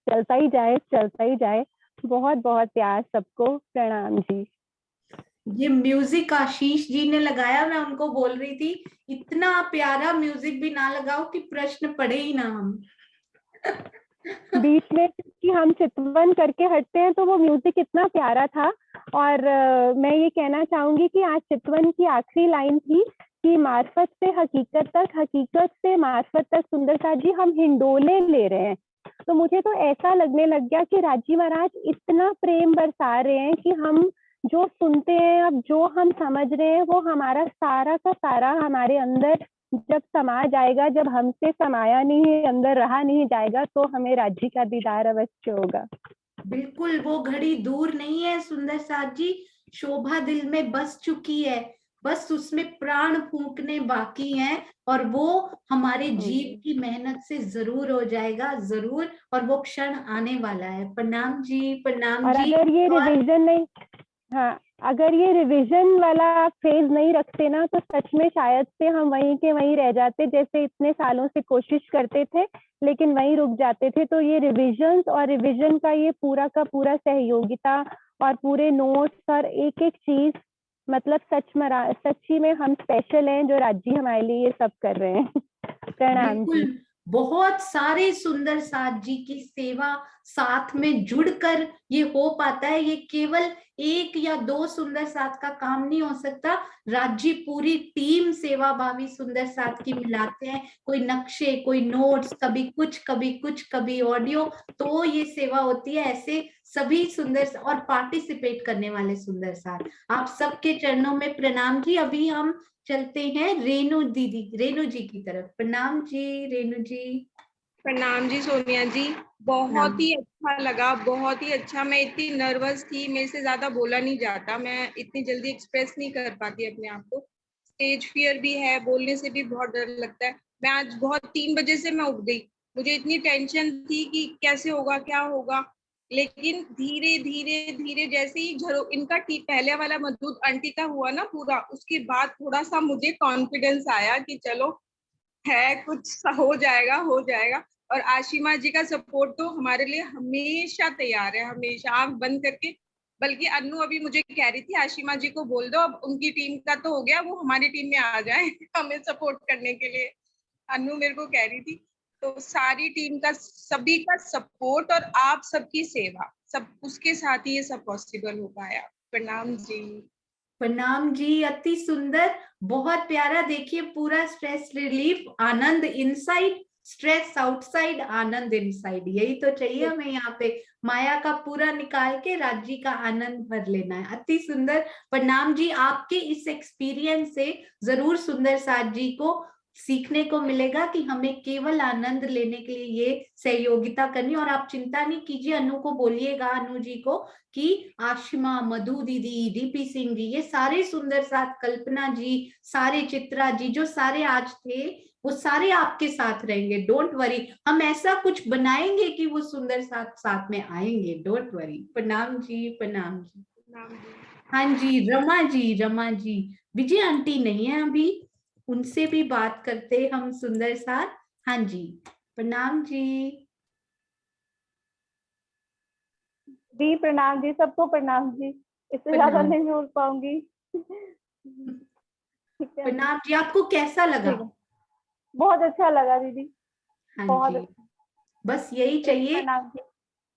H: चलता ही जाए। बहुत बहुत प्यार सबको, प्रणाम जी।
A: ये म्यूजिक आशीष जी ने लगाया, मैं उनको बोल रही थी इतना प्यारा म्यूजिक भी ना लगाओ कि प्रश्न पढ़े ही ना हम
H: बीच में कि हम चितवन करके हटते हैं तो वो म्यूजिक इतना प्यारा था। और मैं ये कहना चाहूंगी कि आज चितवन की आखिरी लाइन थी कि मार्फत से हकीकत तक, हकीकत से मार्फत तक सुंदर साथ जी हम हिंडोले ले रहे हैं। तो मुझे तो ऐसा लगने लग गया कि राजी महाराज इतना प्रेम बरसा रहे हैं कि हम जो सुनते हैं, अब जो हम समझ रहे हैं, वो हमारा सारा का सारा हमारे अंदर जब समा जाएगा, जब हमसे समाया नहीं, अंदर रहा नहीं जाएगा, तो हमें राज्य का दीदार अवश्य होगा।
A: बिल्कुल वो घड़ी दूर नहीं है सुंदर साथ जी, शोभा दिल में बस चुकी है, बस उसमें प्राण फूंकने बाकी हैं, और वो हमारे जीव की मेहनत से जरूर हो जाएगा, जरूर, और वो क्षण आने वाला है। प्रणाम जी, प्रणाम जी।
H: अगर ये रिवीजन नहीं, हाँ, अगर ये रिवीजन वाला फेज नहीं रखते ना, तो सच में शायद से हम वहीं के वहीं रह जाते, जैसे इतने सालों से कोशिश करते थे लेकिन वहीं रुक जाते थे। तो ये रिवीजन और रिवीजन का ये पूरा का पूरा सहयोगिता और पूरे नोट्स और एक एक चीज, मतलब सच्ची में हम स्पेशल हैं जो राज्य हमारे लिए ये सब कर रहे हैं। प्रणाम जी।
A: बहुत सारे सुंदर साथ जी की सेवा साथ में जुड़कर ये हो पाता है। ये केवल एक या दो सुंदर साथ का काम नहीं हो सकता, राज्य पूरी टीम सेवाभावी सुंदर साथ की मिलाते हैं, कोई नक्शे, कोई नोट्स, कभी कुछ कभी कुछ, कभी ऑडियो, तो ये सेवा होती है। ऐसे सभी सुंदर और पार्टिसिपेट करने वाले सुंदर साथ, आप सबके चरणों में प्रणाम जी। अभी हम चलते हैं रेणु दीदी, रेणु जी की तरफ। प्रणाम जी रेणु जी।
J: प्रणाम जी सोनिया जी, बहुत ही अच्छा लगा, बहुत ही अच्छा। मैं इतनी नर्वस थी, मेरे से ज्यादा बोला नहीं जाता, मैं इतनी जल्दी एक्सप्रेस नहीं कर पाती अपने आप को, स्टेज फियर भी है, बोलने से भी बहुत डर लगता है। मैं आज बहुत 3 बजे से मैं उठ गई, मुझे इतनी टेंशन थी कि कैसे होगा, क्या होगा, लेकिन धीरे धीरे धीरे जैसे ही इनका पहले वाला मजदूर आंटी का हुआ ना पूरा, उसके बाद थोड़ा सा मुझे कॉन्फिडेंस आया कि चलो है, कुछ हो जाएगा, हो जाएगा। और आशिमा जी का सपोर्ट तो हमारे लिए हमेशा तैयार है, हमेशा आंख बंद करके बल्कि अन्नू अभी मुझे कह रही थी आशिमा जी को बोल दो अब उनकी टीम का तो हो गया, वो हमारी टीम में आ जाए हमें सपोर्ट करने के लिए। अन्नू मेरे को कह रही थी। तो सारी टीम का, सभी का सपोर्ट और आप सबकी सेवा, सब उसके साथ ही ये सब पॉसिबल हो पाया। प्रणाम जी।
A: प्रणाम जी, अति सुंदर, बहुत प्यारा। देखिए पूरा स्ट्रेस रिलीफ, आनंद इनसाइड, स्ट्रेस आउटसाइड, आनंद इनसाइड, यही तो चाहिए हमें यहाँ पे। माया का पूरा निकाल के राज्य का आनंद भर लेना है। अति सुंदर, प्रणाम जी। आपके इस एक्सपीरियंस से जरूर सुंदर साथ जी को सीखने को मिलेगा कि हमें केवल आनंद लेने के लिए ये सहयोगिता करनी। और आप चिंता नहीं कीजिए, अनु को बोलिएगा, अनु जी को, कि आशिमा, मधु दीदी, डीपी सिंह जी, ये सारे सुंदर साथ, कल्पना जी, सारे चित्रा जी, जो सारे आज थे वो सारे आपके साथ रहेंगे। डोंट वरी, हम ऐसा कुछ बनाएंगे कि वो सुंदर साथ साथ में आएंगे। Don't worry. प्रणाम जी, प्रणाम जी। हाँ जी, रमा जी, रमा जी। विजय आंटी नहीं है अभी, उनसे भी बात करते हम सुंदर साथ। हाँ जी, प्रणाम जी।
H: दी प्रणाम जी, सबको प्रणाम जी, इससे ज्यादा नहीं बोल पाऊंगी।
A: प्रणाम जी। आपको कैसा लगा?
H: बहुत अच्छा लगा दीदी।
A: हाँ
H: बहुत
A: जी, बस यही चाहिए,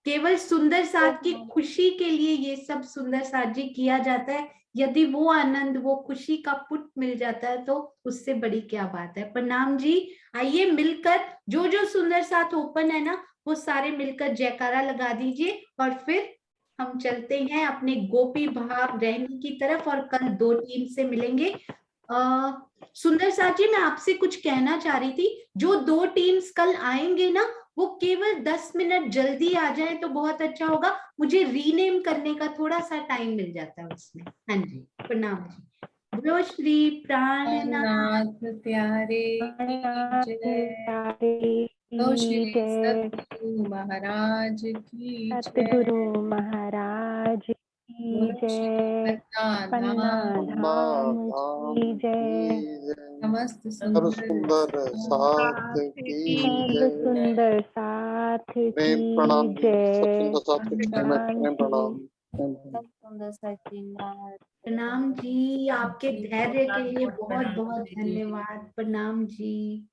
A: केवल सुंदर साथ की खुशी के लिए ये सब सुंदर साथ जी किया जाता है। यदि वो आनंद, वो खुशी का पुट मिल जाता है तो उससे बड़ी क्या बात है। प्रणाम जी। आइए मिलकर, जो जो सुंदर साथ ओपन है ना, वो सारे मिलकर जयकारा लगा दीजिए और फिर हम चलते हैं अपने गोपी भाव रहने की तरफ और कल 2 टीम से मिलेंगे। सुंदर साथ जी, मैं आपसे कुछ कहना चाह रही थी, जो 2 टीम्स कल आएंगे ना, वो केवल 10 मिनट जल्दी आ जाए तो बहुत अच्छा होगा। मुझे रीनेम करने का थोड़ा सा टाइम मिल जाता है उसमें। हाँ जी, प्रणाम जी। बोलो श्री प्राणनाथ
E: प्यारे की जय। तो श्री सतगुरु महाराज की जय।
H: सतगुरु महाराज की जय। पन्ना धाम की जय।
E: समस्त
C: सुंदर साथ की जय।
H: सुंदर साथ की
C: प्रणाम
H: जय।
C: प्रणाम।
A: प्रणाम जी, आपके धैर्य के लिए बहुत बहुत धन्यवाद। प्रणाम जी।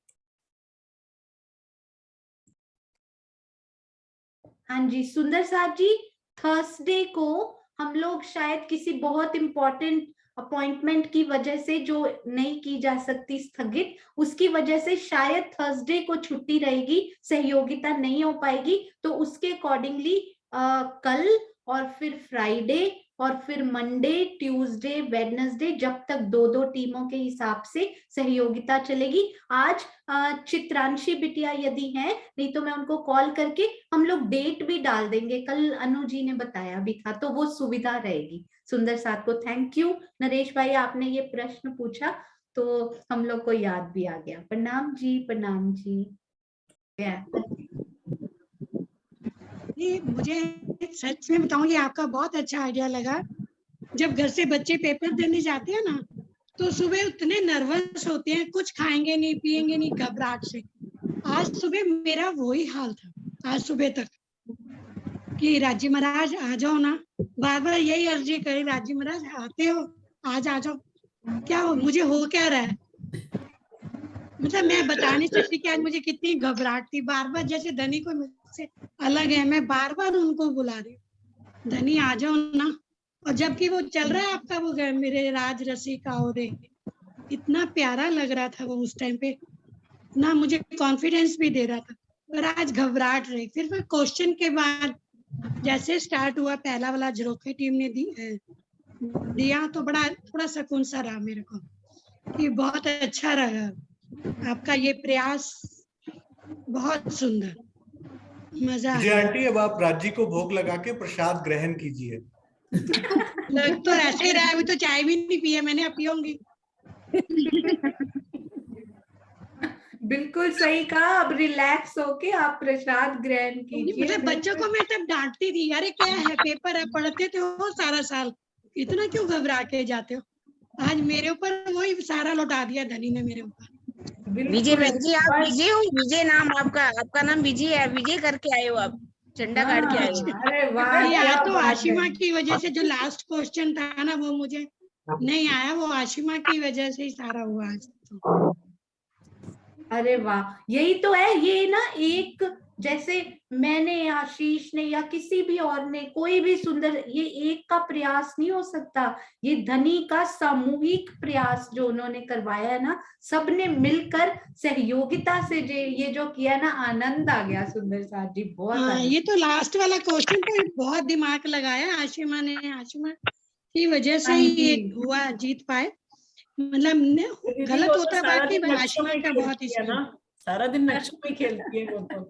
A: हाँ जी, सुंदर साथ जी, थर्सडे को हम लोग शायद किसी बहुत इम्पोर्टेंट अपॉइंटमेंट की वजह से, जो नहीं की जा सकती स्थगित, उसकी वजह से शायद थर्सडे को छुट्टी रहेगी, सहयोगिता नहीं हो पाएगी। तो उसके अकॉर्डिंगली कल और फिर फ्राइडे और फिर मंडे, ट्यूसडे, वेडनेसडे, जब तक 2-2 टीमों के हिसाब से सहयोगिता चलेगी। आज चित्रांशी बिटिया यदि हैं, नहीं तो मैं उनको कॉल करके हम लोग डेट भी डाल देंगे। कल अनु जी ने बताया भी था, तो वो सुविधा रहेगी सुंदर साथ को। थैंक यू नरेश भाई, आपने ये प्रश्न पूछा तो हम लोग को याद भी आ गया। प्रणाम जी, प्रणाम जी।
K: मुझे सच में बताऊं, ये आपका बहुत अच्छा आइडिया लगा। जब घर से बच्चे पेपर देने जाते हैं ना, तो सुबह उतने नर्वस होते हैं, कुछ खाएंगे नहीं, पिएंगे नहीं, घबराहट से। आज सुबह मेरा वही हाल था, आज सुबह तक, कि राजी महाराज आ जाओ ना, बार बार यही अर्जी करे, राजी महाराज आते हो, आज आ जाओ। क्या हो, मुझे हो क्या रहा है, मतलब मैं बता नहीं सकती कि आज मुझे कितनी घबराहट थी। बार बार जैसे धनी को मुझसे अलग है, मैं बार बार उनको बुला रही हूँ, धनी आ जाओ ना। और जबकि वो चल रहा है आपका वो मेरे राज रसिका, और इतना प्यारा लग रहा था वो उस टाइम पे ना, मुझे कॉन्फिडेंस भी दे रहा था। पर आज घबराहट रही। फिर मैं क्वेश्चन के बाद जैसे स्टार्ट हुआ, पहला वाला झरोखे टीम ने दिया तो बड़ा थोड़ा सुकून सा रहा मेरे को, कि बहुत अच्छा रहा आपका ये प्रयास, बहुत सुंदर, मजा
G: जी
K: आया।
G: आंटी, अब आप राज्य को भोग लगा के प्रसाद ग्रहण कीजिए।
K: लग तो ऐसे ही रहा है, अभी तो चाय भी नहीं पिया मैंने, अब पियूंगी।
A: बिल्कुल सही कहा, अब रिलैक्स होके आप प्रसाद ग्रहण कीजिए।
K: मतलब बच्चों को मैं तब डांटती थी, अरे क्या है, पेपर है, पढ़ते थे वो सारा साल, इतना क्यों घबरा के जाते हो। आज मेरे ऊपर वही सारा लौटा दिया धनी ने मेरे ऊपर।
F: विजय बहन जी, आप विजय हो? विजय नाम आपका नाम विजय है, विजय करके आए हो आप। झंडा गाड़ के आए हैं।
E: अरे वाह,
K: भाई
E: क्या
K: यहाँ तो
E: बात है।
K: आशिमा की वजह से जो लास्ट क्वेश्चन था ना वो मुझे नहीं आया, वो आशिमा की वजह से ही सारा हुआ आज तो।
A: अरे वाह, यही तो है। ये ना एक, जैसे मैंने, आशीष ने या किसी भी और ने, कोई भी सुंदर, ये एक का प्रयास नहीं हो सकता। ये धनी का सामूहिक प्रयास जो उन्होंने करवाया है ना, सबने मिलकर सहयोगिता से ये जो किया ना, आनंद आ गया सुंदर साथ जी, बहुत
K: हाँ,
A: आनंद।
K: ये तो लास्ट वाला क्वेश्चन तो बहुत दिमाग लगाया आशिमा ने। आशिमा की वजह से ही ये हुआ, जीत पाए। मतलब गलत होता बाकी, आशिमा का बहुत
B: सारा दिन नक्शों में खेलती है वो तो।